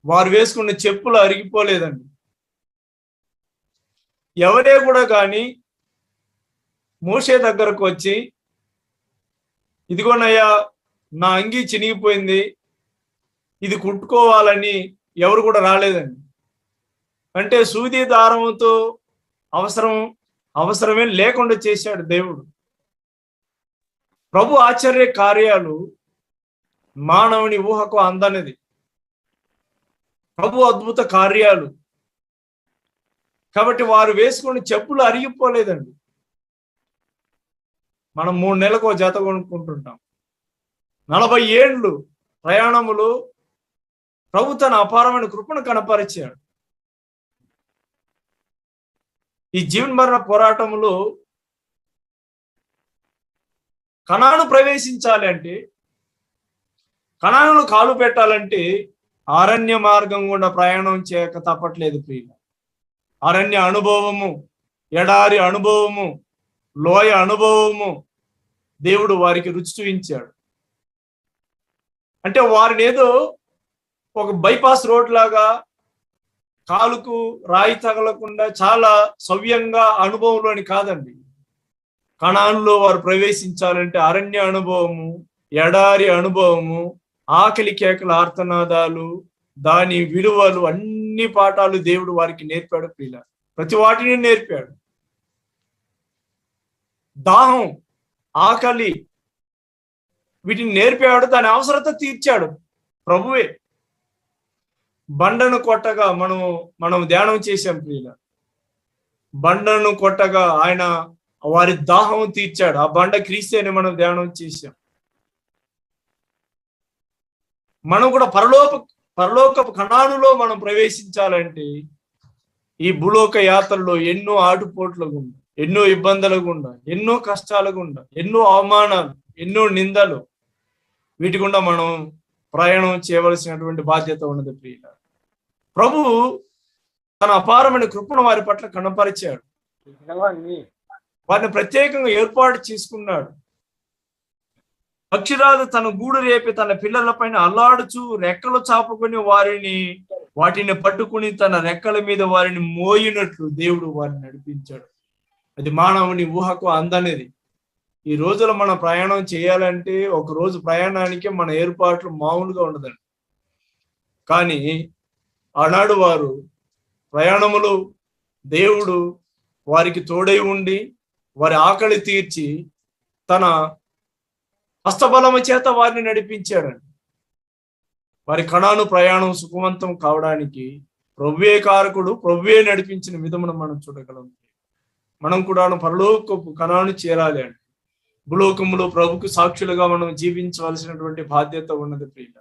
వారు వేసుకున్న చెప్పులు అరిగిపోలేదండి. ఎవరే కూడా కానీ మోషే దగ్గరకు వచ్చి, ఇదిగోనయ్యా నా అంగీ చినిగిపోయింది, ఇది కుట్టుకోవాలని ఎవరు కూడా రాలేదండి. అంటే సూది దారముతో అవసరమే లేకుండా చేశాడు దేవుడు. ప్రభు ఆశ్చర్య కార్యాలు మానవుని ఊహకు అందనిది. ప్రభు అద్భుత కార్యాలు కాబట్టి వారు వేసుకుని చెప్పులు అరిగిపోలేదండి. మనం 3 నెలలకు జత కొనుక్కుంటుంటాం. 40 ఏళ్ళు ప్రయాణములు ప్రభు తన అపారమైన కృపను కనపరిచాడు. ఈ జీవన మరణ పోరాటములో కనాను ప్రవేశించాలి అంటే, కనానులో కాలు పెట్టాలంటే అరణ్య మార్గం గుండా ప్రయాణం చేయక తప్పట్లేదు ప్రియుల. అరణ్య అనుభవము, ఎడారి అనుభవము, లోయ అనుభవము దేవుడు వారికి రుచి చూపించాడు. అంటే వారిని ఏదో ఒక బైపాస్ రోడ్ లాగా కాలుకు రాయి తగలకుండా చాలా సవ్యంగా అనుభవంలోని కాదండి. కనానులో వారు ప్రవేశించాలంటే అరణ్య అనుభవము, ఎడారి అనుభవము, ఆకలి కేకల ఆర్తనాదాలు, దాని విలువలు, అన్ని పాఠాలు దేవుడు వారికి నేర్పాడు ప్రియుల. ప్రతి వాటిని నేర్పాడు. దాహం, ఆకలి వీటిని నేర్పాడు. దాని అవసరత తీర్చాడు ప్రభువే. బండను కొట్టగా మనం ధ్యానం చేశాం ప్రియుల. బండను కొట్టగా ఆయన వారి దాహం తీర్చాడు. ఆ బండ క్రీస్తే అని మనం ధ్యానం చేశాం. మనం కూడా పరలోకపు కణానులో మనం ప్రవేశించాలంటే ఈ భూలోక యాత్రలో ఎన్నో ఆటుపోట్ల గుండా, ఎన్నో ఇబ్బందుల గుండా, ఎన్నో కష్టాల గుండా, ఎన్నో అవమానాలు, ఎన్నో నిందలు, వీటి గుండా మనం ప్రయాణం చేయవలసినటువంటి బాధ్యత ఉన్నది ప్రియుల. ప్రభు తన అపారమైన కృపను వారి పట్ల కనపరిచాడు. వారిని ప్రత్యేకంగా ఏర్పాటు చేసుకున్నాడు. పక్షిరాజు తన గూడు రేపి తన పిల్లల పైన అల్లాడుచు రెక్కలు చాపుకొని వాటిని పట్టుకుని తన రెక్కల మీద వారిని మోయినట్లు దేవుడు వారిని నడిపించాడు. అది మానవుని ఊహకు అందనిది. ఈ రోజులో మన ప్రయాణం చేయాలంటే ఒక రోజు ప్రయాణానికి మన ఏర్పాట్లు మామూలుగా ఉండదండి. కానీ ఆనాడు వారు ప్రయాణములు దేవుడు వారికి తోడై ఉండి వారి ఆకలి తీర్చి తన హస్తబలము చేత వారిని నడిపించాడండి. వారి కణాను ప్రయాణం సుఖవంతం కావడానికి ప్రభువే కారకుడు, ప్రభువే నడిపించిన విధమును మనం చూడగలం. మనం కూడా పరలోకపు కణాన్ని చేరాలి అంటే భూలోకములో ప్రభుకు సాక్షులుగా మనం జీవించవలసినటువంటి బాధ్యత ఉన్నది ప్రియుల.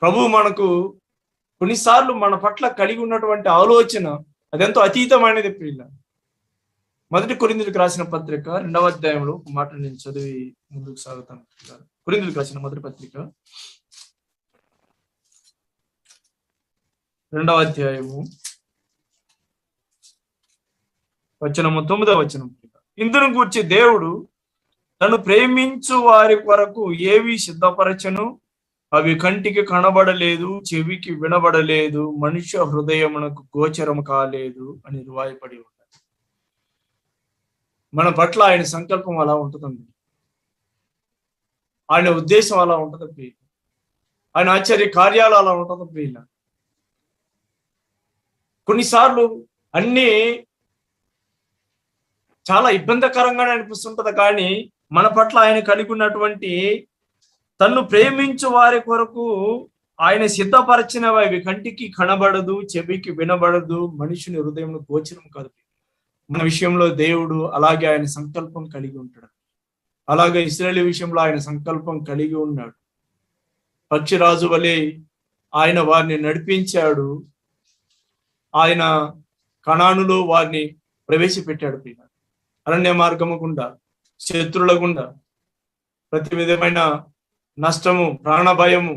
ప్రభు మనకు కొన్నిసార్లు మన పట్ల కలిగి ఉన్నటువంటి ఆలోచన అదెంతో అతీతమైనది ప్రియుల. 1 కొరింథీయులకు రాసిన పత్రిక 2వ అధ్యాయంలో ఒక మాట నేను చదివి ముందుకు సాగుతాను. కొరింథీయులకు రాసిన మొదటి పత్రిక 2వ అధ్యాయము వచనము 9వ వచనం. ఇందును గూర్చి దేవుడు తను ప్రేమించు వారి కొరకు ఏవి సిద్ధపరచను, అవి కంటికి కనబడలేదు, చెవికి వినబడలేదు, మనుష్య హృదయమునకు గోచరం కాలేదు అని రాయబడి ఉన్నది. మన పట్ల ఆయన సంకల్పం అలా ఉంటుందండి. ఆయన ఉద్దేశం అలా ఉంటుంది ప్రియ. ఆయన ఆశ్చర్య కార్యాలు అలా ఉంటుంది ప్రియ. కొన్నిసార్లు అన్నీ చాలా ఇబ్బందికరంగానే అనిపిస్తుంటది, కానీ మన పట్ల ఆయన కలిగి ఉన్నటువంటి తన్ను ప్రేమించు వారి కొరకు ఆయన సిద్ధపరచినవి అవి కంటికి కనబడదు, చెవికి వినబడదు, మనుషుని హృదయంలో గోచరం కాదు. మన విషయంలో దేవుడు అలాగే ఆయన సంకల్పం కలిగి ఉంటాడు. అలాగే ఇశ్రాయేలు విషయంలో ఆయన సంకల్పం కలిగి ఉన్నాడు. పక్షిరాజు వలె ఆయన వారిని నడిపించాడు. ఆయన కనానులో వారిని ప్రవేశపెట్టాడు. అరణ్య మార్గము గుండా, శత్రుల గుండా, ప్రతి విధమైన నష్టము, ప్రాణ భయము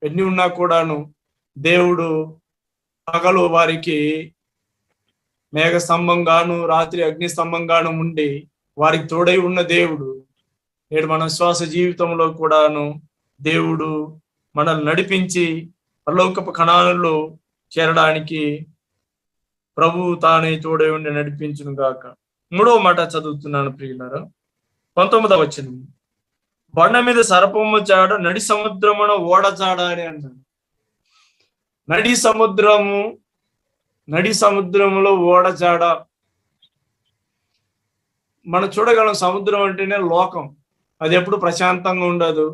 ఎన్ని ఉన్నా కూడాను దేవుడు పగలు వారికి మేఘ స్తంభంగాను, రాత్రి అగ్ని స్తంభంగాను ఉండి వారికి తోడై ఉన్న దేవుడు నేడు మన విశ్వాస జీవితంలో కూడాను దేవుడు మనల్ని నడిపించి పరలోకపు కణాలలో చేరడానికి ప్రభు తానే తోడై ఉండి నడిపించును గాక. 3వ మాట చదువుతున్నాను ప్రియులారా, 19వ వచనం. బండ మీద సర్పము జాడ, నడి సముద్రమున ఓడ జాడ అని అన్నాడు. నడి సముద్రములో ఓడ జాడ. మనం చూడగలం సముద్రం అంటేనే లోకం. అది ఎప్పుడు ప్రశాంతంగా ఉండదు,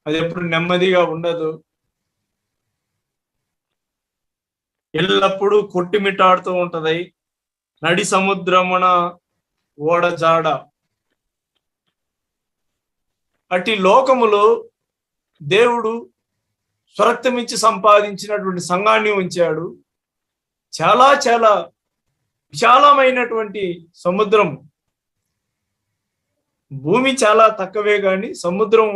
అది ఎప్పుడు నెమ్మదిగా ఉండదు, ఎల్లప్పుడూ కొట్టిమిట్టాడుతూ ఉంటది. నడి సముద్రమున ఓడ జాడ. అట్టి లోకములో దేవుడు స్వరక్తమిచ్చి సంపాదించినటువంటి సంఘాన్ని ఉంచాడు. చాలా చాలా విశాలమైనటువంటి సముద్రం. భూమి చాలా తక్కువే కానీ సముద్రం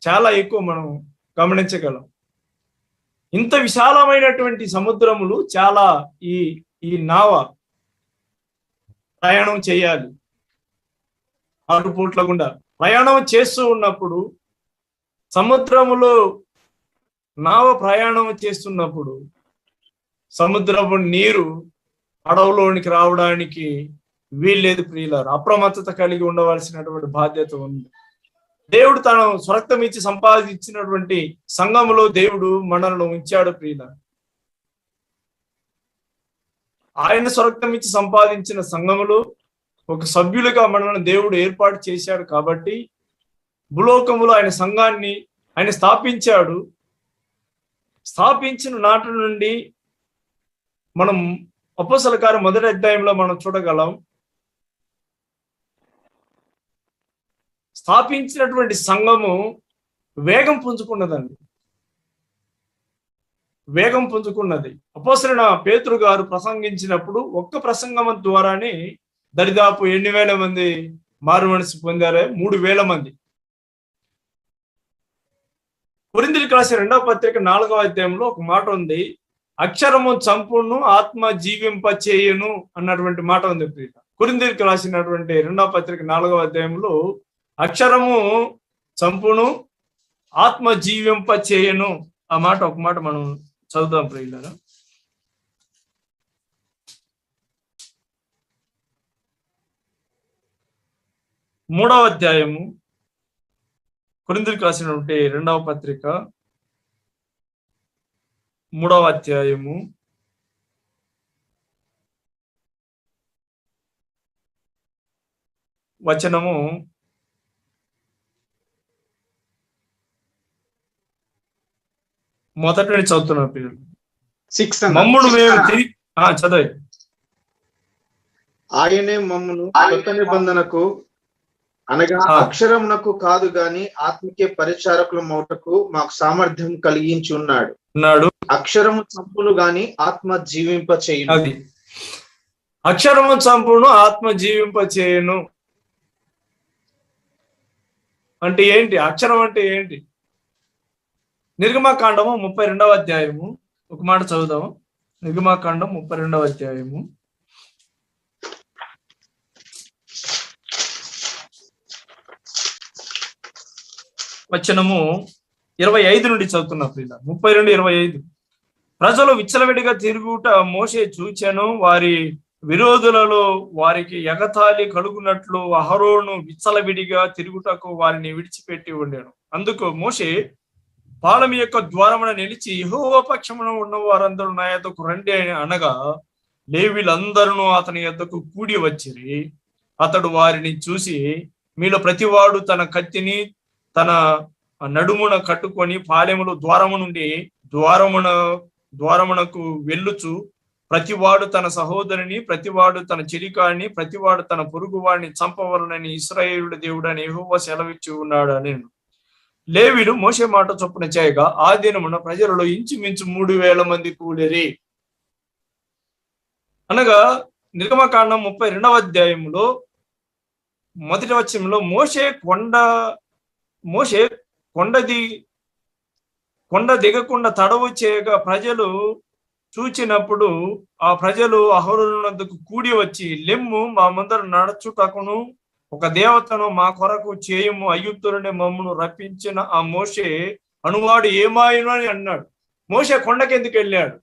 చాలా ఎక్కువ మనం గమనించగలం. ఇంత విశాలమైనటువంటి సముద్రములు చాలా ఈ నావ ప్రయాణం చేయాలి. 6 పూట్ల గుండా ప్రయాణం చేస్తూ ఉన్నప్పుడు, సముద్రములో నావ ప్రయాణం చేస్తున్నప్పుడు సముద్రపు నీరు అడవులోనికి రావడానికి వీల్లేదు ప్రియులారు. అప్రమత్తత కలిగి ఉండవలసినటువంటి బాధ్యత ఉంది. దేవుడు తను స్వరక్తం ఇచ్చి సంపాదించినటువంటి సంఘములో దేవుడు మనల్ని ఉంచాడు ప్రియులారు. ఆయన స్వరక్తం ఇచ్చి సంపాదించిన సంఘములో ఒక సభ్యులుగా మనల్ని దేవుడు ఏర్పాటు చేశాడు. కాబట్టి భూలోకములో ఆయన సంఘాన్ని ఆయన స్థాపించాడు. స్థాపించిన నాటి నుండి మనం అపోస్తల కార్యం 1వ అధ్యాయంలో మనం చూడగలం. స్థాపించినటువంటి సంఘము వేగం పుంజుకున్నదండి, వేగం పుంజుకున్నది. అపోస్తలుడైన పేతురు గారు ప్రసంగించినప్పుడు ఒక్క ప్రసంగం ద్వారానే దరిదాపు 8,000 మంది మారు మనసు పొందారు. 3,000 మంది. కొరింథీయులకు రాసిన 2వ పత్రిక 4వ అధ్యాయంలో ఒక మాట ఉంది, అక్షరము చంపును, ఆత్మ జీవింప చేయును అన్నటువంటి మాట ఉంది. కొరింథీయులకు రాసినటువంటి 2వ పత్రిక 4వ అధ్యాయంలో అక్షరము చంపును, ఆత్మ జీవింప చేయను ఆ మాట, ఒక మాట మనం చదువుదాం ప్రియులారా. మూడవ అధ్యాయము కొరింథీయులకు రాసినటువంటి 2వ పత్రిక 3వ అధ్యాయము వచనము మొదటి నుండి చదువుతున్నారు పిల్లలు. మమ్మును మేము తిరిగి చదవండి. ఆయనే మమ్మను కొత్త నిబంధనకు అనగా అక్షరమునకు కాదు గాని ఆత్మకే పరిచారకుల మౌటకు మాకు సామర్థ్యం కలిగించి ఉన్నాడు. అక్షరము చంపును గాని ఆత్మ జీవింప చేయును. అది అక్షరము చంపును ఆత్మ జీవింప చేయును అంటే ఏంటి? అక్షరం అంటే ఏంటి? నిర్గమకాండము 32వ అధ్యాయము ఒక మాట చదువుదాము. నిర్గమకాండం 32వ అధ్యాయము వచనము 25 నుండి చదువుతున్నా ప్రియుల. 32:25. ప్రజలు విచ్చలవిడిగా తిరుగుట మోషే చూచెను. వారి విరోధులలో వారికి ఎగతాళి కలుగునట్లు అహరోను విచ్చలవిడిగా తిరుగుటకు వారిని విడిచిపెట్టి ఉండేను. అందుకు మోషే పాలెము యొక్క ద్వారమున నిలిచి యెహోవా పక్షమున ఉన్న వారందరూ నా యొద్దకు రండి అని అనగా లేవీయులందరూ అతని యొద్దకు కూడి వచ్చిరి. అతడు వారిని చూసి, మీలో ప్రతివాడు తన కత్తిని తన నడుమున కట్టుకొని పాలెములో ద్వారము నుండి ద్వారమునకు వెళ్ళుచు ప్రతివాడు తన సహోదరుని, ప్రతివాడు తన చెలికాడిని, ప్రతివాడు తన పొరుగువాడిని చంపవలనని ఇశ్రాయేలు దేవుడని యెహోవా సెలవిచ్చి ఉన్నాడు అని. లేవీయులు మోషే మాట చొప్పున చేయగా ఆ దినమున ప్రజలలో ఇంచుమించు 3,000 మంది కూడిరి. అనగా నిర్గమకాండం 32వ అధ్యాయంలో మొదటి వచనంలో మోషే కొండ దిగకుండా తడవు చేయగా ప్రజలు చూచినప్పుడు ఆ ప్రజలు అహరోనునొద్దకు కూడి వచ్చి, లెమ్ము, మా ముందర నడుచుటకును ఒక దేవతను మా కొరకు చేయము, ఐగుప్తులని మమ్మను రప్పించిన ఆ మోషే అనువాడు ఏమాయను అని అన్నాడు. మోషే కొండకెందుకు వెళ్ళాడు?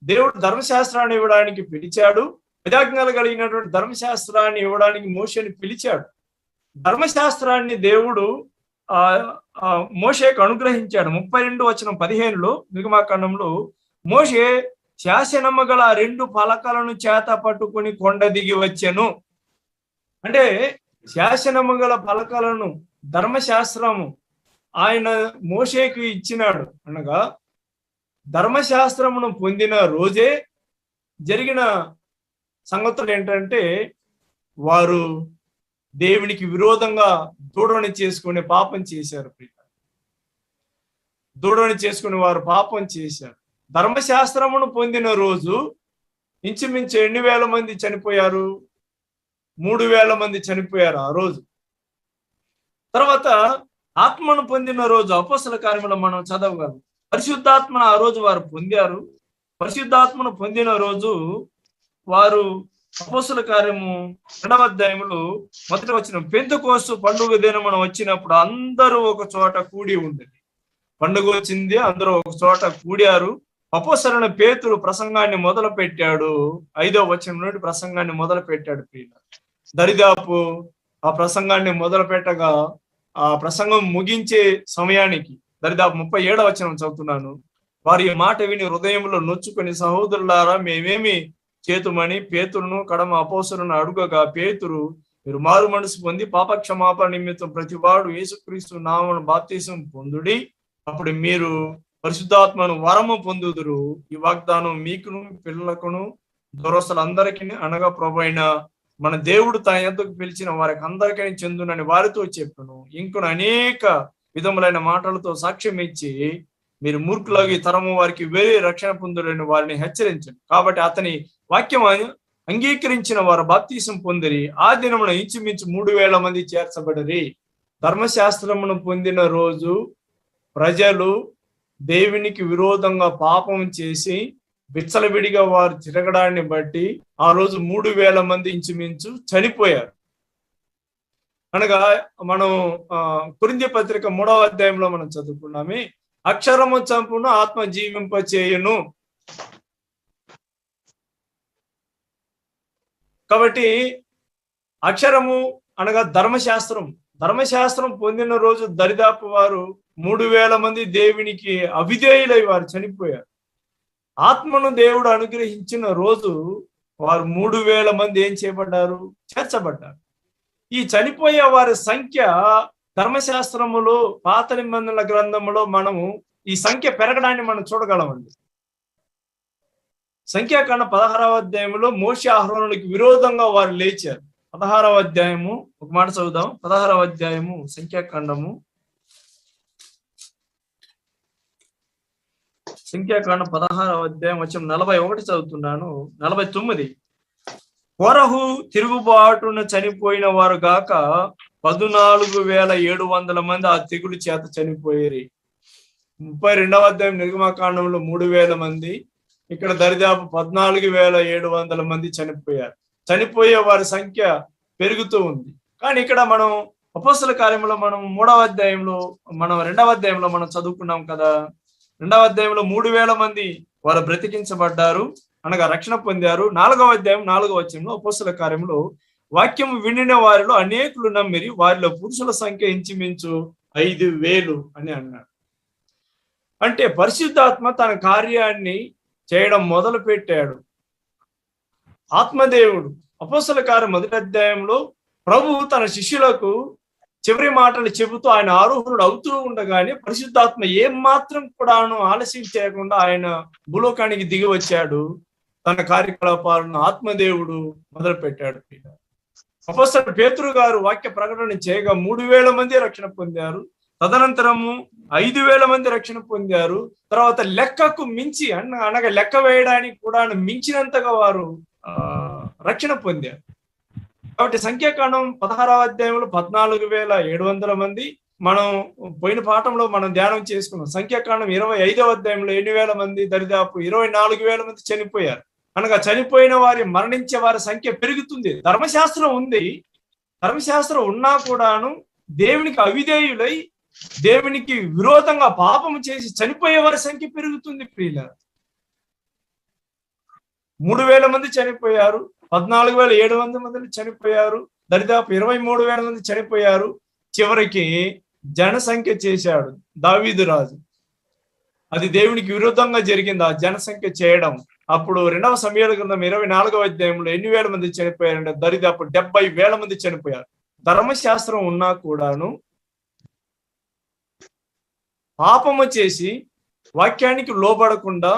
దేవుడు ధర్మశాస్త్రాన్ని ఇవ్వడానికి పిలిచాడు. విధాజ్ఞలు కలిగినటువంటి ధర్మశాస్త్రాన్ని ఇవ్వడానికి మోషేని పిలిచాడు. ధర్మశాస్త్రాన్ని దేవుడు మోషేకు అనుగ్రహించాడు. 32:15 నిర్గమకాండంలో మోషే శాసనము గల 2 పలకలను చేత పట్టుకుని కొండ దిగి వచ్చెను. అంటే శాసనము గల పలకలను, ధర్మశాస్త్రము ఆయన మోషేకు ఇచ్చినాడు. అనగా ధర్మశాస్త్రమును పొందిన రోజే జరిగిన సంగతులు ఏంటంటే, వారు దేవునికి విరోధంగా దూడని చేసుకుని పాపం చేశారు. దూడని చేసుకుని వారు పాపం చేశారు. ధర్మశాస్త్రమును పొందిన రోజు ఇంచుమించు ఎన్ని వేల మంది చనిపోయారు? 3,000 మంది చనిపోయారు ఆ రోజు. తర్వాత ఆత్మను పొందిన రోజు అపోస్తల కార్యములో మనం చదవగలం. పరిశుద్ధాత్మను ఆ రోజు వారు పొందారు. పరిశుద్ధాత్మను పొందిన రోజు వారు అపోస్తల కార్యము 2వ అధ్యాయంలో మొదటి వచనం, పెంతెకోస్తు పండుగ దినమున వచ్చినప్పుడు అందరూ ఒక చోట కూడి ఉండేది. పండుగ వచ్చింది, అందరూ ఒక చోట కూడారు. అపోస్తలుడైన పేతురు ప్రసంగాన్ని మొదలు పెట్టాడు. 5వ వచనం నుండి ప్రసంగాన్ని మొదలు పెట్టాడు. దరిదాపు ఆ ప్రసంగాన్ని మొదలు పెట్టగా ఆ ప్రసంగం ముగించే సమయానికి దరిదాపు 37వ వచనం చదువుతున్నాను. వారి మాట విని హృదయంలో నొచ్చుకొని, సహోదరులారా, మేమేమి చేతుమని పేతురును కడమ అపోస్తలులను అడుగగా, పేతురు, మీరు మారు మనసు పొంది పాపక్షమాపణ నిమిత్తం ప్రతివాడు యేసుక్రీస్తు నామమున బాప్తిసం పొందుడి, అప్పుడు మీరు పరిశుద్ధాత్మను వరము పొందుదురు. ఈ వాగ్దానం మీకును పిల్లలకును దూరస్తులందరికీ అనగా ప్రభువైన మన దేవుడు తన యొద్దకు పిలిచిన వారికి అందరికీ చెందునని వారితో చెప్పాను. ఇంకొన అనేక విధములైన మాటలతో సాక్ష్యం ఇచ్చి, మీరు మూర్ఖులకు ఈ తరము వారికి వేరే రక్షణ పొందురని వారిని హెచ్చరించండి. కాబట్టి అతని వాక్యం అంగీకరించిన వారు బాప్తీసం పొందిరి. ఆ దినమున ఇంచుమించు 3,000 మంది చేర్చబడిరి. ధర్మశాస్త్రమును పొందిన రోజు ప్రజలు దేవునికి విరోధంగా పాపం చేసి విచ్చలవిడిగా వారు తిరగడాన్ని బట్టి ఆ రోజు 3,000 మంది ఇంచుమించు చనిపోయారు. అనగా మనం కొరింథీ పత్రిక 3వ అధ్యాయంలో మనం చదువుకున్నామే, అక్షరము చంపును ఆత్మ జీవింప చేయును. కాబట్టి అక్షరము అనగా ధర్మశాస్త్రం పొందిన రోజు దరిదాపు వారు 3,000 మంది దేవునికి అవిధేయులై వారు చనిపోయారు. ఆత్మను దేవుడు అనుగ్రహించిన రోజు వారు 3,000 మంది ఏం చేయబడ్డారు? చేర్చబడ్డారు. ఈ చనిపోయే వారి సంఖ్య ధర్మశాస్త్రములో, పాత నిబంధనల గ్రంథములో మనము ఈ సంఖ్య పెరగడాన్ని మనం చూడగలమండి. సంఖ్యాకాండ 16వ అధ్యాయంలో మోషే అహరోనులకు విరోధంగా వారు లేచారు. 16వ అధ్యాయము ఒక మాట చదువుదాం. 16వ అధ్యాయము సంఖ్యాకాండం 16వ అధ్యాయం వచ్చి 41 చదువుతున్నాను. 49. కొరహు తిరుగుబాటున చనిపోయిన వారు గాక 14,700 మంది ఆ తెగులు చేత చనిపోయారు. 32వ అధ్యాయం నిర్గమకాండంలో 3,000 మంది, ఇక్కడ దరిదాపు 14,700 మంది చనిపోయారు. చనిపోయే వారి సంఖ్య పెరుగుతూ ఉంది. కానీ ఇక్కడ మనం అపోస్తల కార్యంలో మనం 2వ అధ్యాయంలో మనం చదువుకున్నాం కదా. 2వ అధ్యాయంలో 3,000 మంది వారు బ్రతికించబడ్డారు, అనగా రక్షణ పొందారు. 4వ అధ్యాయం 4వ వచనంలో అపోస్తల కార్యంలో వాక్యం వినిన వారిలో అనేకులు నమ్మిరి, వారిలో పురుషుల సంఖ్య ఇంచుమించు 5,000 అని అన్నాడు. అంటే పరిశుద్ధాత్మ తన కార్యాన్ని చేయడం మొదలు పెట్టాడు. ఆత్మదేవుడు అపోస్తల కార్యం 1వ అధ్యాయంలో ప్రభువు తన శిష్యులకు చివరి మాటలు చెబుతూ ఆయన ఆరోహణుడు అవుతూ ఉండగానే పరిశుద్ధాత్మ ఏం మాత్రం కూడాను ఆలస్యం చేయకుండా ఆయన భూలోకానికి దిగి వచ్చాడు. తన కార్యకలాపాలను ఆత్మదేవుడు మొదలు పెట్టాడు. అపోస్తలుడు పేతురు గారు వాక్య ప్రకటన చేయగా 3,000 మంది రక్షణ పొందారు. తదనంతరము 5,000 మంది రక్షణ పొందారు. తర్వాత లెక్కకు మించి అనగా లెక్క వేయడానికి కూడా మించినంతగా వారు రక్షణ పొందారు. కాబట్టి సంఖ్యాకాండం 16వ అధ్యాయంలో 14,700 మంది, మనం పోయిన పాఠంలో మనం ధ్యానం చేసుకున్నాం. సంఖ్యాకాండం 25వ అధ్యాయంలో 8,000 మంది, దరిదాపు 24,000 మంది చనిపోయారు. అనగా చనిపోయిన వారి మరణించే వారి సంఖ్య పెరుగుతుంది. ధర్మశాస్త్రం ఉంది, ధర్మశాస్త్రం ఉన్నా కూడాను దేవునికి అవిధేయులై దేవునికి విరోధంగా పాపము చేసి చనిపోయే వారి సంఖ్య పెరుగుతుంది. ప్రియులారా, 3,000 మంది చనిపోయారు, 14,700 మంది చనిపోయారు, దరిదాపు 23,000 మంది చనిపోయారు. చివరికి జనసంఖ్య చేశాడు దావీదు రాజు. అది దేవునికి విరుద్ధంగా జరిగింది ఆ జనసంఖ్య చేయడం. అప్పుడు 2వ సమూయేలు గ్రంథం 24వ అధ్యాయంలో 8,000 మంది చనిపోయారంటే దరిదాపు 70,000 మంది చనిపోయారు. ధర్మశాస్త్రం ఉన్నా కూడాను పాపము చేసి వాక్యానికి లోబడకుండా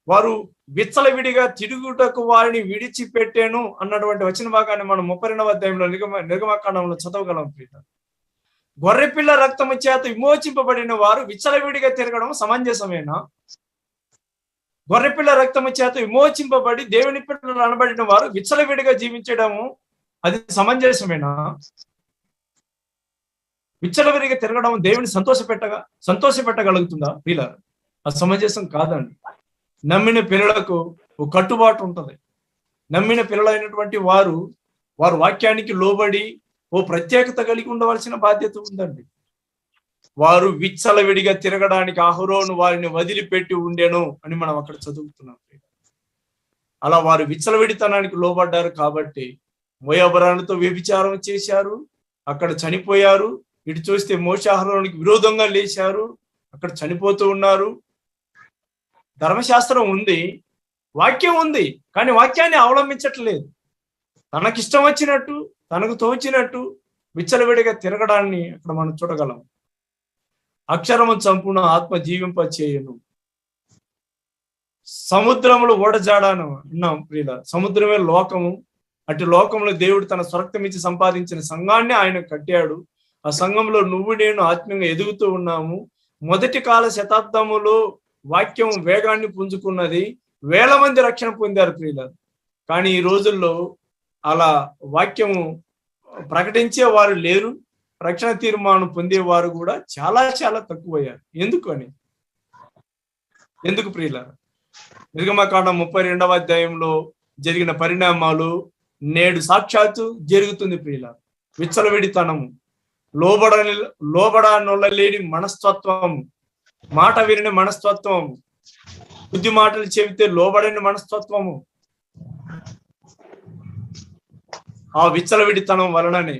వారు విచ్చలవిడిగా తిరుగుటకు వారిని విడిచిపెట్టాను అన్నటువంటి వచన భాగాన్ని మనం 32వ అధ్యాయంలో నిర్గమకాండంలో చదవగలం. గొర్రెపిల్ల రక్తము చేత విమోచింపబడిన వారు విచ్చలవిడిగా తిరగడం సమంజసమేనా? గొర్రెపిల్ల రక్తము చేత విమోచింపబడి దేవుని పిల్లలు అనబడిన వారు విచ్చలవిడిగా జీవించడము అది సమంజసమేనా? విచ్చలవిడిగా తిరగడం దేవుని సంతోషపెట్టగలుగుతుందా? వీళ్ళ అది సమంజసం కాదండి. నమ్మిన పిల్లలకు ఒక కట్టుబాటు ఉంటది. నమ్మిన పిల్లలైనటువంటి వారు వాక్యానికి లోబడి ఓ ప్రత్యేకత కలిగి ఉండవలసిన బాధ్యత ఉందండి. వారు విచ్చలవిడిగా తిరగడానికి అహరోను వారిని వదిలిపెట్టి ఉండెను అని మనం అక్కడ చదువుతున్నాం. అలా వారు విచ్చలవిడితనానికి లోబడ్డారు కాబట్టి మోయాబరాలతో వ్యభిచారం చేశారు, అక్కడ చనిపోయారు. ఇటు చూస్తే మోషే అహరోనుకి విరోధంగా లేచారు, అక్కడ చనిపోతూ ఉన్నారు. ధర్మశాస్త్రం ఉంది, వాక్యం ఉంది, కానీ వాక్యాన్ని అవలంబించట్లేదు. తనకిష్టం వచ్చినట్టు, తనకు తోచినట్టు విచ్చలవిడిగా తిరగడాన్ని అక్కడ మనం చూడగలం. అక్షరము చంపున ఆత్మ జీవింప చేయను. సముద్రములు ఓడజాడాను అన్నాం ప్రియుల. సముద్రమే లోకము. అటు లోకంలో దేవుడు తన స్వరక్తమిచ్చి సంపాదించిన సంఘాన్ని ఆయన కట్టాడు. ఆ సంఘంలో నువ్వు నేను ఆత్మీయంగా ఎదుగుతూ ఉన్నాము. మొదటి కాల శతాబ్దములో వాక్యం వేగాన్ని పుంజుకున్నది, 1,000 మంది రక్షణ పొందారు ప్రియుల. కానీ ఈ రోజుల్లో అలా వాక్యము ప్రకటించే వారు లేరు, రక్షణ తీర్మానం పొందేవారు కూడా చాలా చాలా తక్కువయ్యారు. ఎందుకు ప్రియుల? నిర్గమకాండం 32వ అధ్యాయంలో జరిగిన పరిణామాలు నేడు సాక్షాత్తు జరుగుతుంది ప్రియుల. విచ్చలవిడితనము, లోబడనొల్లలేని మనస్తత్వం, మాట విని మనస్తత్వం, బుద్ధి మాటలు చెబితే లోబడని మనస్తత్వము, ఆ విచ్చలవిడితనం వలననే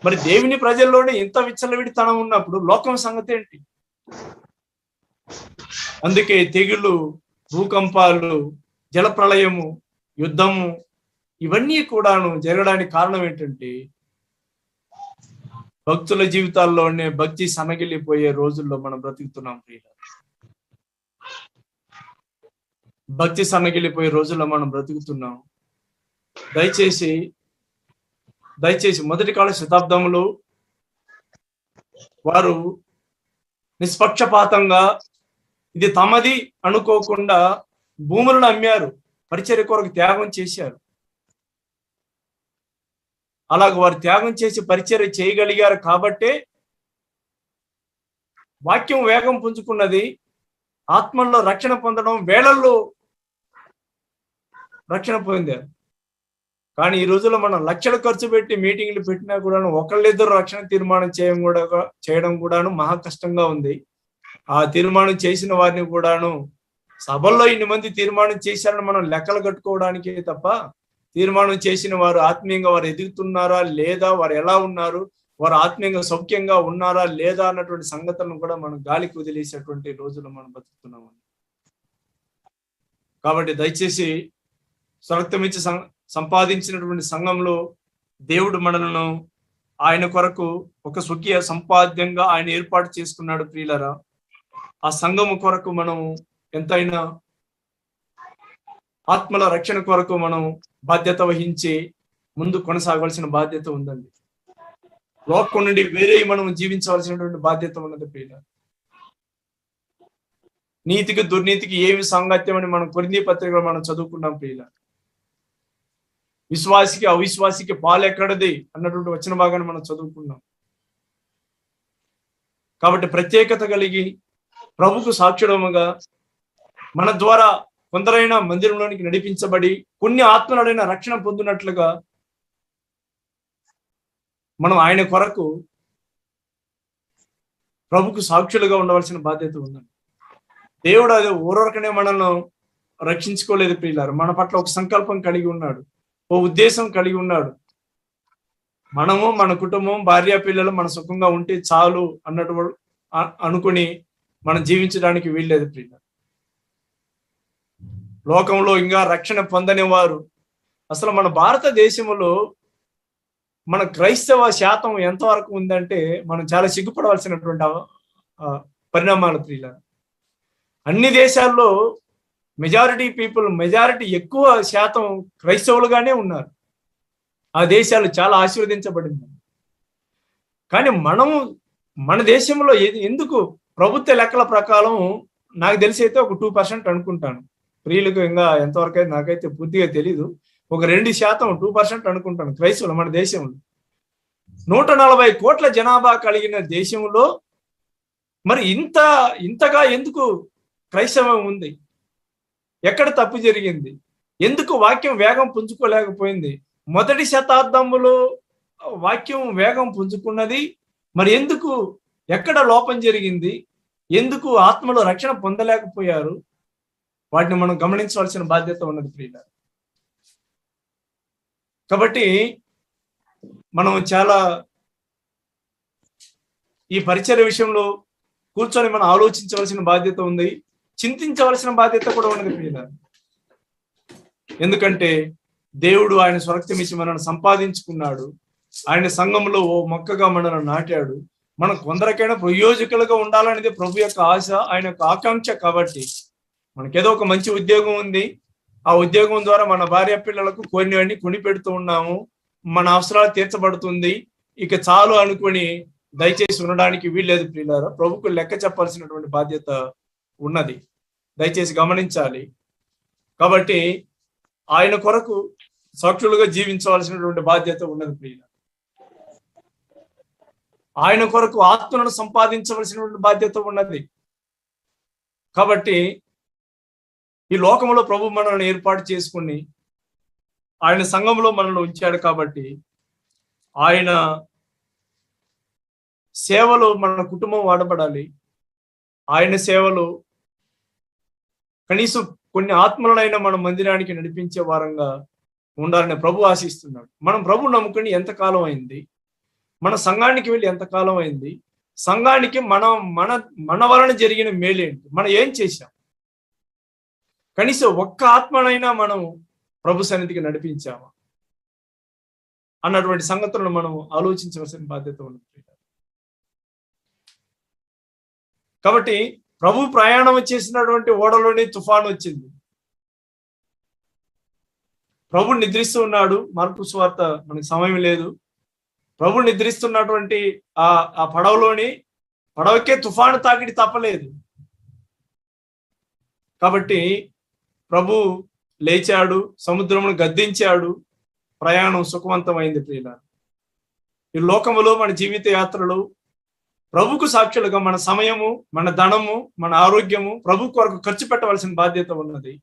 మరి దేవుని ప్రజల్లోనే ఇంత విచ్చలవిడితనం ఉన్నప్పుడు లోకం సంగతి ఏంటి? అందుకే తెగులు, భూకంపాలు, జలప్రళయము, యుద్ధము ఇవన్నీ కూడాను జరగడానికి కారణం ఏంటంటే భక్తుల జీవితాల్లోనే భక్తి సన్నగిల్లిపోయే రోజుల్లో మనం బ్రతుకుతున్నాం ప్రియులారా. భక్తి సన్నగిల్లిపోయే రోజుల్లో మనం బ్రతుకుతున్నాం. దయచేసి మొదటి కాల శతాబ్దంలో వారు నిష్పక్షపాతంగా ఇది తమది అనుకోకుండా భూములను అమ్మారు, పరిచర్య కొరకు త్యాగం చేశారు. అలాగ వారు త్యాగం చేసి పరిచర్య చేయగలిగారు కాబట్టే వాక్యం వేగం పుంజుకున్నది. ఆత్మల్లో రక్షణ పొందడం, వేళల్లో రక్షణ పొందారు. కానీ ఈ రోజుల్లో మనం లక్షలు ఖర్చు పెట్టి మీటింగ్లు పెట్టినా కూడాను ఒకళ్ళిద్దరు రక్షణ తీర్మానం చేయడం కూడాను మహా కష్టంగా ఉంది. ఆ తీర్మానం చేసిన వారిని కూడాను సభల్లో ఇన్ని మంది తీర్మానం చేశారని మనం లెక్కలు కట్టుకోవడానికే తప్ప, తీర్మానం చేసిన వారు ఆత్మీయంగా వారు ఎదుగుతున్నారా లేదా, వారు ఎలా ఉన్నారు, వారు ఆత్మీయంగా సౌఖ్యంగా ఉన్నారా లేదా అన్నటువంటి సంగతులను కూడా మనం గాలికి వదిలేసేటువంటి రోజులు మనం బతుకుతున్నాము. కాబట్టి దయచేసి స్వరక్తమిచ్చి సంపాదించినటువంటి సంఘంలో దేవుడు మనలను ఆయన కొరకు ఒక స్వకీయ సంపాద్యంగా ఆయన ఏర్పాటు చేసుకున్నాడు ప్రియులారా. ఆ సంఘము కొరకు మనం ఎంతైనా ఆత్మల రక్షణ కొరకు మనం బాధ్యత వహించి ముందు కొనసాగవలసిన బాధ్యత ఉందండి. లోకం నుండి వేరే మనం జీవించవలసినటువంటి బాధ్యత ఉన్నది ప్రియులారా. నీతికి దుర్నీతికి ఏమి సాంగత్యం అని మనం కొరింథీ పత్రికలో మనం చదువుకున్నాం ప్రియులారా. విశ్వాసికి అవిశ్వాసికి పాలు ఎక్కడది అన్నటువంటి వచన భాగాన్ని మనం చదువుకున్నాం. కాబట్టి ప్రత్యేకత కలిగి ప్రభుకు సాక్షుడముగా మన ద్వారా కొందరైనా మందిరంలోనికి నడిపించబడి కొన్ని ఆత్మలైన రక్షణ పొందినట్లుగా మనం ఆయన కొరకు ప్రభుకు సాక్షులుగా ఉండవలసిన బాధ్యత ఉందండి. దేవుడు అది ఊరొరకనే మనల్ని రక్షించుకోలేదు ప్రియులారు. మన పట్ల ఒక సంకల్పం కలిగి ఉన్నాడు, ఓ ఉద్దేశం కలిగి ఉన్నాడు. మనము మన కుటుంబం భార్య పిల్లలు మన సుఖంగా ఉంటే చాలు అన్నట్టు అనుకుని మనం జీవించడానికి వీల్లేదు ప్రియులారు. లోకంలో ఇంకా రక్షణ పొందని వారు, అసలు మన భారతదేశంలో మన క్రైస్తవ శాతం ఎంతవరకు ఉందంటే మనం చాలా సిగ్గుపడవలసినటువంటి పరిణామాలు ప్రియులారు. అన్ని దేశాల్లో మెజారిటీ ఎక్కువ శాతం క్రైస్తవులుగానే ఉన్నారు. ఆ దేశాలు చాలా ఆశీర్వదించబడింది. కానీ మన దేశంలో ఎందుకు ప్రభుత్వ లెక్కల ప్రకారం నాకు తెలిసి అయితే ఒక 2% అనుకుంటాను. ప్రియులకు ఇంకా ఎంతవరకు అయితే నాకైతే పూర్తిగా తెలీదు. ఒక 2% 2% అనుకుంటాను క్రైస్తవులు మన దేశంలో. 140 కోట్ల జనాభా కలిగిన దేశంలో మరి ఇంతగా ఎందుకు క్రైస్తవం ఉంది? ఎక్కడ తప్పు జరిగింది? ఎందుకు వాక్యం వేగం పుంజుకోలేకపోయింది? మొదటి శతాబ్దంలో వాక్యం వేగం పుంజుకున్నది, మరి ఎందుకు ఎక్కడ లోపం జరిగింది? ఎందుకు ఆత్మలో రక్షణ పొందలేకపోయారు? వాటిని మనం గమనించవలసిన బాధ్యత ఉన్నది ప్రియులారా. కాబట్టి మనం చాలా ఈ పరిచర్య విషయంలో కూర్చొని మనం ఆలోచించవలసిన బాధ్యత ఉంది, చింతించవలసిన బాధ్యత కూడా ఉన్నది ప్రియులారా. ఎందుకంటే దేవుడు ఆయన స్వరక్తమిచ్చి మనల్ని సంపాదించుకున్నాడు. ఆయన సంఘంలో ఓ మొక్కగా మనల్ని నాటాడు. మనం కొందరికైనా ప్రయోజకులుగా ఉండాలనేది ప్రభు యొక్క ఆశ, ఆయన యొక్క ఆకాంక్ష. కాబట్టి మనకేదో ఒక మంచి ఉద్యోగం ఉంది, ఆ ఉద్యోగం ద్వారా మన భార్య పిల్లలకు కొన్నివన్నీ కొని పెడుతూ ఉన్నాము, మన అవసరాలు తీర్చబడుతుంది, ఇక చాలు అనుకుని దయచేసి ఉండడానికి వీల్లేదు ప్రియులారా. ప్రభుకు లెక్క చెప్పాల్సినటువంటి బాధ్యత ఉన్నది, దయచేసి గమనించాలి. కాబట్టి ఆయన కొరకు సాక్షులుగా జీవించవలసినటువంటి బాధ్యత ఉన్నది ప్రియులారా. ఆయన కొరకు ఆత్మలను సంపాదించవలసినటువంటి బాధ్యత ఉన్నది. కాబట్టి ఈ లోకంలో ప్రభు మనల్ని ఏర్పాటు చేసుకుని ఆయన సంఘంలో మనల్ని ఉంచాడు. కాబట్టి ఆయన సేవలో మన కుటుంబం వాడబడాలి. ఆయన సేవలో కనీసం కొన్ని ఆత్మలనైనా మన మందిరానికి నడిపించే వారంగా ఉండాలని ప్రభు ఆశిస్తున్నాడు. మనం ప్రభు నమ్ముకుని ఎంతకాలం అయింది? మన సంఘానికి వెళ్ళి ఎంతకాలం అయింది? సంఘానికి మన వలన జరిగిన మేలేంటి? మనం ఏం చేశాం? కనీసం ఒక్క ఆత్మనైనా మనం ప్రభు సన్నిధికి నడిపించామా అన్నటువంటి సంగతులను మనం ఆలోచించవలసిన బాధ్యత ఉంది. కాబట్టి ప్రభు ప్రయాణం చేసినటువంటి ఓడలోని తుఫాను వచ్చింది. ప్రభు నిద్రిస్తూ ఉన్నాడు. మార్కు సువార్త మనకి సమయం లేదు. ప్రభు నిద్రిస్తున్నటువంటి ఆ పడవకే తుఫాను తాకిడి తప్పలేదు. కాబట్టి ప్రభు లేచాడు, సముద్రమును గద్దించాడు, ప్రయాణం సుఖవంతమైంది. ప్రియులారా, ఈ లోకములో మన జీవిత యాత్రలు ప్రభుకు సాక్షులుగా మన సమయము, మన ధనము, మన ఆరోగ్యము ప్రభు కొరకు ఖర్చు పెట్టవలసిన బాధ్యత ఉన్నది.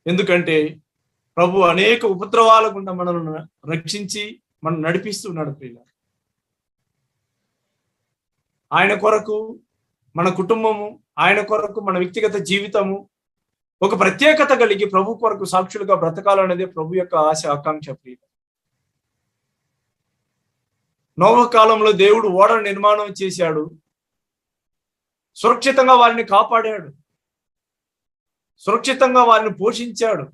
ఎందుకంటే ప్రభు అనేక ఉపద్రవాల గుండా మనల్ని రక్షించి మనం నడిపిస్తున్నాడు. ప్రియులారా, ఆయన కొరకు మన కుటుంబము, ఆయన కొరకు మన వ్యక్తిగత జీవితము ఒక ప్రత్యేకత కలిగి ప్రభు కొరకు సాక్షులుగా బ్రతకాలనేది ప్రభు యొక్క ఆశ, ఆకాంక్ష. ప్రియులారా, నోవహు కాలంలో దేవుడు ఓడ నిర్మాణం చేశాడు. సురక్షితంగా వారిని కాపాడాడు, సురక్షితంగా వారిని పోషించాడు,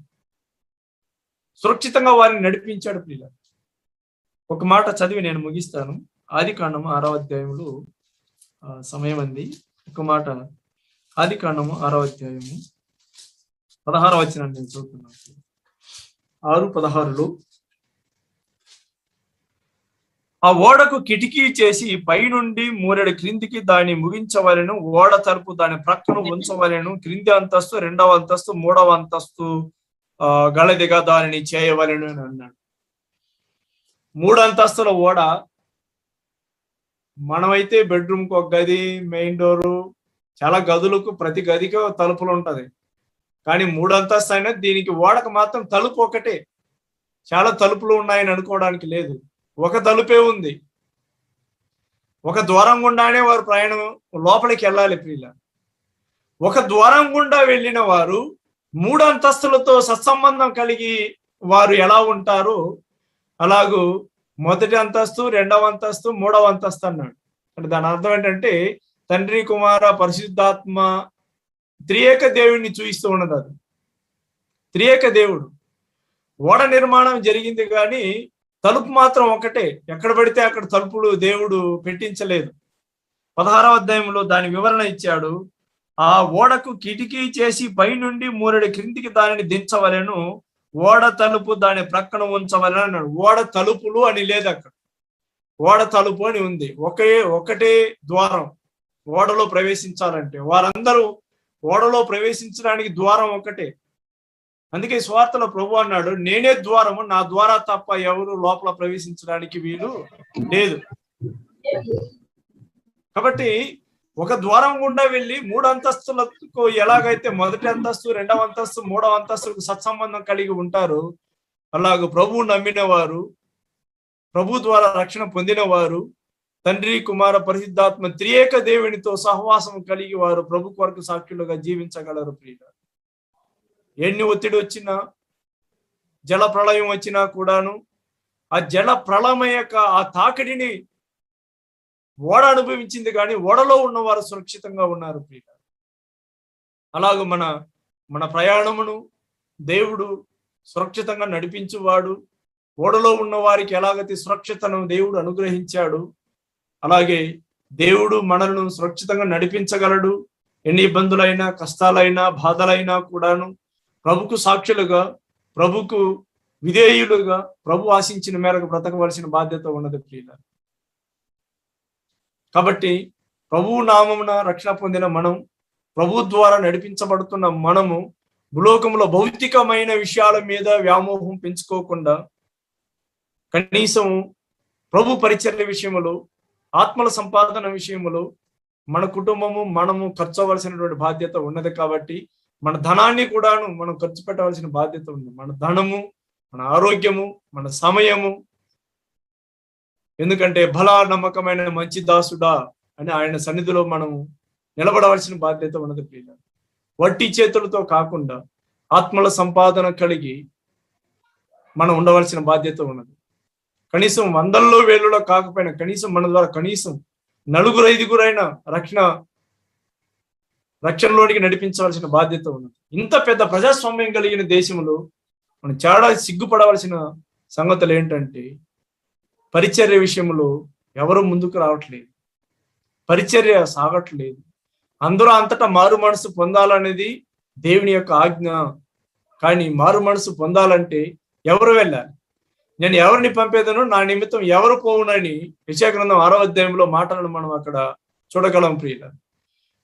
సురక్షితంగా వారిని నడిపించాడు. ప్రియులారా, ఒక మాట చదివి నేను ముగిస్తాను. ఆదికాండము 6వ అధ్యాయంలో సమయం అంది. ఒక మాట ఆదికాండము 6వ అధ్యాయము 16వ వచనాన్ని నేను చదువుతున్నాను. 6:16లో ఆ ఓడకు కిటికీ చేసి పైనుండి మూరెడు క్రిందికి దాన్ని ముగించవలెను, ఓడ తలుపు దాని ప్రక్కన ఉంచవలెను, క్రింది అంతస్తు, 2వ అంతస్తు, 3వ అంతస్తు గలదిగా దానిని చేయవలెను అని అన్నాడు. 3 అంతస్తుల ఓడ. మనమైతే బెడ్రూమ్కి ఒక గది, మెయిన్ డోరు, చాలా గదులకు ప్రతి గదికి తలుపులు ఉంటది. కానీ 3 అంతస్తు అయినా దీనికి ఓడకు మాత్రం తలుపు ఒకటే. చాలా తలుపులు ఉన్నాయని అనుకోవడానికి లేదు, ఒక తలుపే ఉంది. ఒక ద్వారం గుండానే వారు ప్రయాణం లోపలికి వెళ్ళాలి. ప్రియులారా, ఒక ద్వారం గుండా వెళ్ళిన వారు 3 అంతస్తులతో సత్సంబంధం కలిగి వారు ఎలా ఉంటారో అలాగూ మొదటి అంతస్తు, 2వ అంతస్తు, 3వ అంతస్తు అన్నాడు. అంటే దాని అర్థం ఏంటంటే తండ్రి, కుమార, పరిశుద్ధాత్మ త్రియేక దేవుడిని చూపిస్తూ ఉన్నది. అది త్రియేక దేవుడు. ఓడ నిర్మాణం జరిగింది కానీ తలుపు మాత్రం ఒకటే. ఎక్కడ పడితే అక్కడ తలుపులు దేవుడు పెట్టించలేదు. 16వ అధ్యాయంలో దాని వివరణ ఇచ్చాడు. ఆ ఓడకు కిటికీ చేసి పైనుండి మూరెడు క్రిందికి దానిని దించవలెను, ఓడ తలుపు దాని ప్రక్కన ఉంచవలెను అన్నాడు. ఓడ తలుపులు అని లేదు అక్కడ, ఓడ తలుపు అని ఉంది. ఒకటే ద్వారం ఓడలో ప్రవేశించాలంటే. వారందరూ ఓడలో ప్రవేశించడానికి ద్వారం ఒకటే. అందుకే స్వార్థలో ప్రభు అన్నాడు, నేనే ద్వారము, నా ద్వారా తప్ప ఎవరు లోపల ప్రవేశించడానికి వీలు లేదు. కాబట్టి ఒక ద్వారం గుండా వెళ్ళి 3 అంతస్తులకు ఎలాగైతే మొదటి అంతస్తు, 2వ అంతస్తు, 3వ అంతస్తులకు సత్సంబంధం కలిగి ఉంటారు, అలాగూ ప్రభువు నమ్మిన వారు, ప్రభు ద్వారా రక్షణ పొందిన వారు, తండ్రి, కుమార, పరిశుద్ధాత్మ త్రియేక దేవునితో సహవాసం కలిగి వారు ప్రభు కొరకు సాక్షులుగా జీవించగలరు. ప్రియులారా, ఎన్ని ఒత్తిడి వచ్చినా, జల ప్రళయం వచ్చినా కూడాను ఆ జల ప్రళయం యొక్క ఆ తాకిడిని ఓడ అనుభవించింది కానీ ఓడలో ఉన్నవారు సురక్షితంగా ఉన్నారు. ప్రియులారా, అలాగూ మన ప్రయాణమును దేవుడు సురక్షితంగా నడిపించువాడు. ఓడలో ఉన్న వారికి ఎలాగైతే సురక్షితను దేవుడు అనుగ్రహించాడు, అలాగే దేవుడు మనల్ని సురక్షితంగా నడిపించగలడు. ఎన్ని ఇబ్బందులైనా, కష్టాలైనా, బాధలైనా కూడాను ప్రభుకు సాక్షులుగా, ప్రభుకు విధేయులుగా, ప్రభు ఆశించిన మేరకు బ్రతకవలసిన బాధ్యత ఉన్నది. ప్రియులారా, కాబట్టి ప్రభువు నామమున రక్షణ పొందిన మనం, ప్రభు ద్వారా నడిపించబడుతున్న మనము భూలోకంలో భౌతికమైన విషయాల మీద వ్యామోహం పెంచుకోకుండా కనీసం ప్రభు పరిచర్య విషయములో, ఆత్మల సంపాదన విషయములో మన కుటుంబము, మనము ఖర్చు అవ్వాల్సినటువంటి బాధ్యత ఉన్నది. కాబట్టి మన ధనాన్ని కూడాను మనం ఖర్చు పెట్టవలసిన బాధ్యత ఉంది. మన ధనము, మన ఆరోగ్యము, మన సమయము. ఎందుకంటే బలా నమ్మకమైన మంచి దాసుడా అని ఆయన సన్నిధిలో మనము నిలబడవలసిన బాధ్యత ఉన్నది. ప్రియులారా, వట్టి చేతులతో కాకుండా ఆత్మల సంపాదన కలిగి మనం ఉండవలసిన బాధ్యత ఉన్నది. కనీసం 100లో 1000లో కాకపోయినా కనీసం మన ద్వారా కనీసం 4-5 రక్షణలోనికి నడిపించవలసిన బాధ్యత ఉన్నది. ఇంత పెద్ద ప్రజాస్వామ్యం కలిగిన దేశంలో మనం చాలా సిగ్గుపడవలసిన సంగతులు ఏంటంటే పరిచర్య విషయంలో ఎవరు ముందుకు రావట్లేదు. పరిచర్య సాగట్లేదు. అందరూ అంతటా మారు మనసు పొందాలనేది దేవుని యొక్క ఆజ్ఞ. కానీ మారు మనసు పొందాలంటే ఎవరు వెళ్ళాలి? నేను ఎవరిని పంపేదను, నా నిమిత్తం ఎవరు పోవునని యెషయా గ్రంథం 6వ అధ్యాయంలో మాటలను మనం అక్కడ చూడగలం ప్రియుల.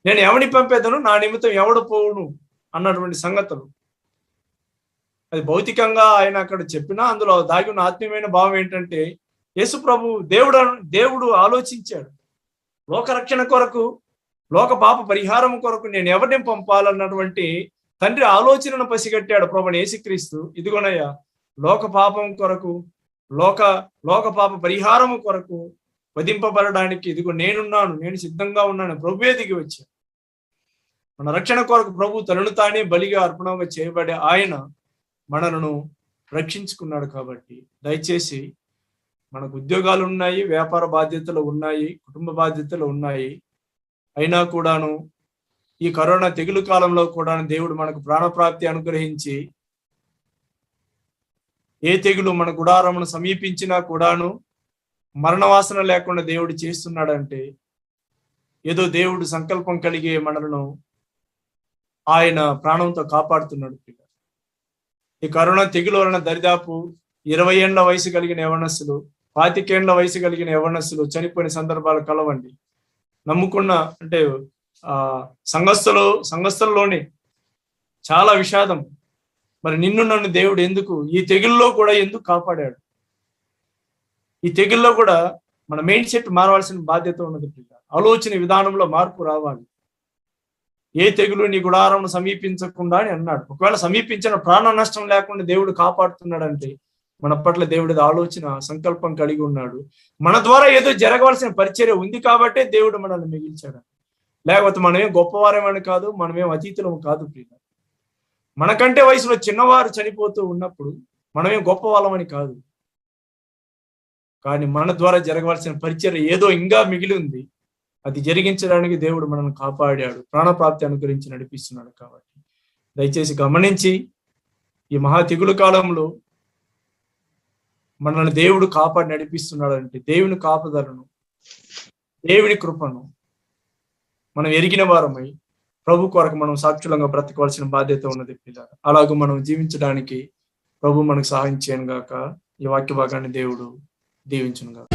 నేను ఎవరిని పంపేదను, నా నిమిత్తం ఎవడు పోవును అన్నటువంటి సంగతులు. అది భౌతికంగా ఆయన అక్కడ చెప్పినా అందులో దాగి ఉన్న ఆత్మీయమైన భావం ఏంటంటే, యేసు ప్రభు దేవుడు ఆలోచించాడు. లోకరక్షణ కొరకు, లోక పాప పరిహారం కొరకు నేను ఎవరిని పంపాలన్నటువంటి తండ్రి ఆలోచనను పసిగట్టాడు ప్రభువైన యేసుక్రీస్తు. ఇదిగోనయ్యా, లోక పాపం కొరకు, లోక పాప పరిహారము కొరకు వధింపబడడానికి ఇదిగో నేనున్నాను, నేను సిద్ధంగా ఉన్నాను. ప్రభువే దిగి వచ్చాడు. మన రక్షణ కొరకు ప్రభు తనను తానే బలిగా అర్పణంగా చేయబడే ఆయన మనలను రక్షించుకున్నాడు. కాబట్టి దయచేసి మనకు ఉద్యోగాలు ఉన్నాయి, వ్యాపార బాధ్యతలు ఉన్నాయి, కుటుంబ బాధ్యతలు ఉన్నాయి. అయినా కూడాను ఈ కరోనా తెగులు కాలంలో కూడా దేవుడు మనకు ప్రాణప్రాప్తి అనుగ్రహించి, ఏ తెగులు మన గుడారమును సమీపించినా కూడాను మరణవాసన లేకుండా దేవుడు చేస్తున్నాడంటే ఏదో దేవుడు సంకల్పం కలిగే మనలను ఆయన ప్రాణంతో కాపాడుతున్నాడు. ఈ కరోనా తెగులు వలన దరిదాపు 20 ఏళ్ల వయసు కలిగిన యవనస్తులు, 25 ఏళ్ల వయసు కలిగిన యవనస్తులు చనిపోయిన సందర్భాలు కలవండి. నమ్ముకున్న అంటే సంఘస్థల్లోనే చాలా విషాదం. మరి నిన్ను నన్ను దేవుడు ఎందుకు ఈ తెగుల్లో కూడా ఎందుకు కాపాడాడు? ఈ తెగుల్లో కూడా మన మైండ్ సెట్ మారవలసిన బాధ్యత ఉన్నది. ఆలోచన విధానంలో మార్పు రావాలి. ఏ తెగులు నీ గుడారం సమీపించకుండా అని అన్నాడు. ఒకవేళ సమీపించిన ప్రాణ నష్టం లేకుండా దేవుడు కాపాడుతున్నాడంటే మన పట్ల దేవుడి ఆలోచన, సంకల్పం కలిగి ఉన్నాడు. మన ద్వారా ఏదో జరగవలసిన పరిచర్య ఉంది కాబట్టే దేవుడు మనల్ని మిగిల్చాడు. లేకపోతే మనమేం గొప్పవారేమని కాదు, మనమేం అతీతులము కాదు. ప్రియుల, మనకంటే వయసులో చిన్నవారు చనిపోతూ ఉన్నప్పుడు మనమేం గొప్ప వాళ్ళమని కాదు. కానీ మన ద్వారా జరగవలసిన పరిచర్య ఏదో ఇంకా మిగిలి ఉంది. అది జరిగించడానికి దేవుడు మనల్ని కాపాడాడు, ప్రాణప్రాప్తి అనుగ్రహించి నడిపిస్తున్నాడు. కాబట్టి దయచేసి గమనించి, ఈ మహా తెగులు కాలంలో మనల్ని దేవుడు కాపాడి నడిపిస్తున్నాడు అంటే దేవుని కాపుదలను, దేవుని కృపను మనం ఎరిగిన వారమై ప్రభు కొరకు మనం సాక్షులంగా బ్రతకవలసిన బాధ్యత ఉన్నది. పిల్లలు, అలాగూ మనం జీవించడానికి ప్రభు మనకు సహాయం చేయను గాక. ఈ వాక్య భాగాన్ని దేవుడు దీవించును గాక.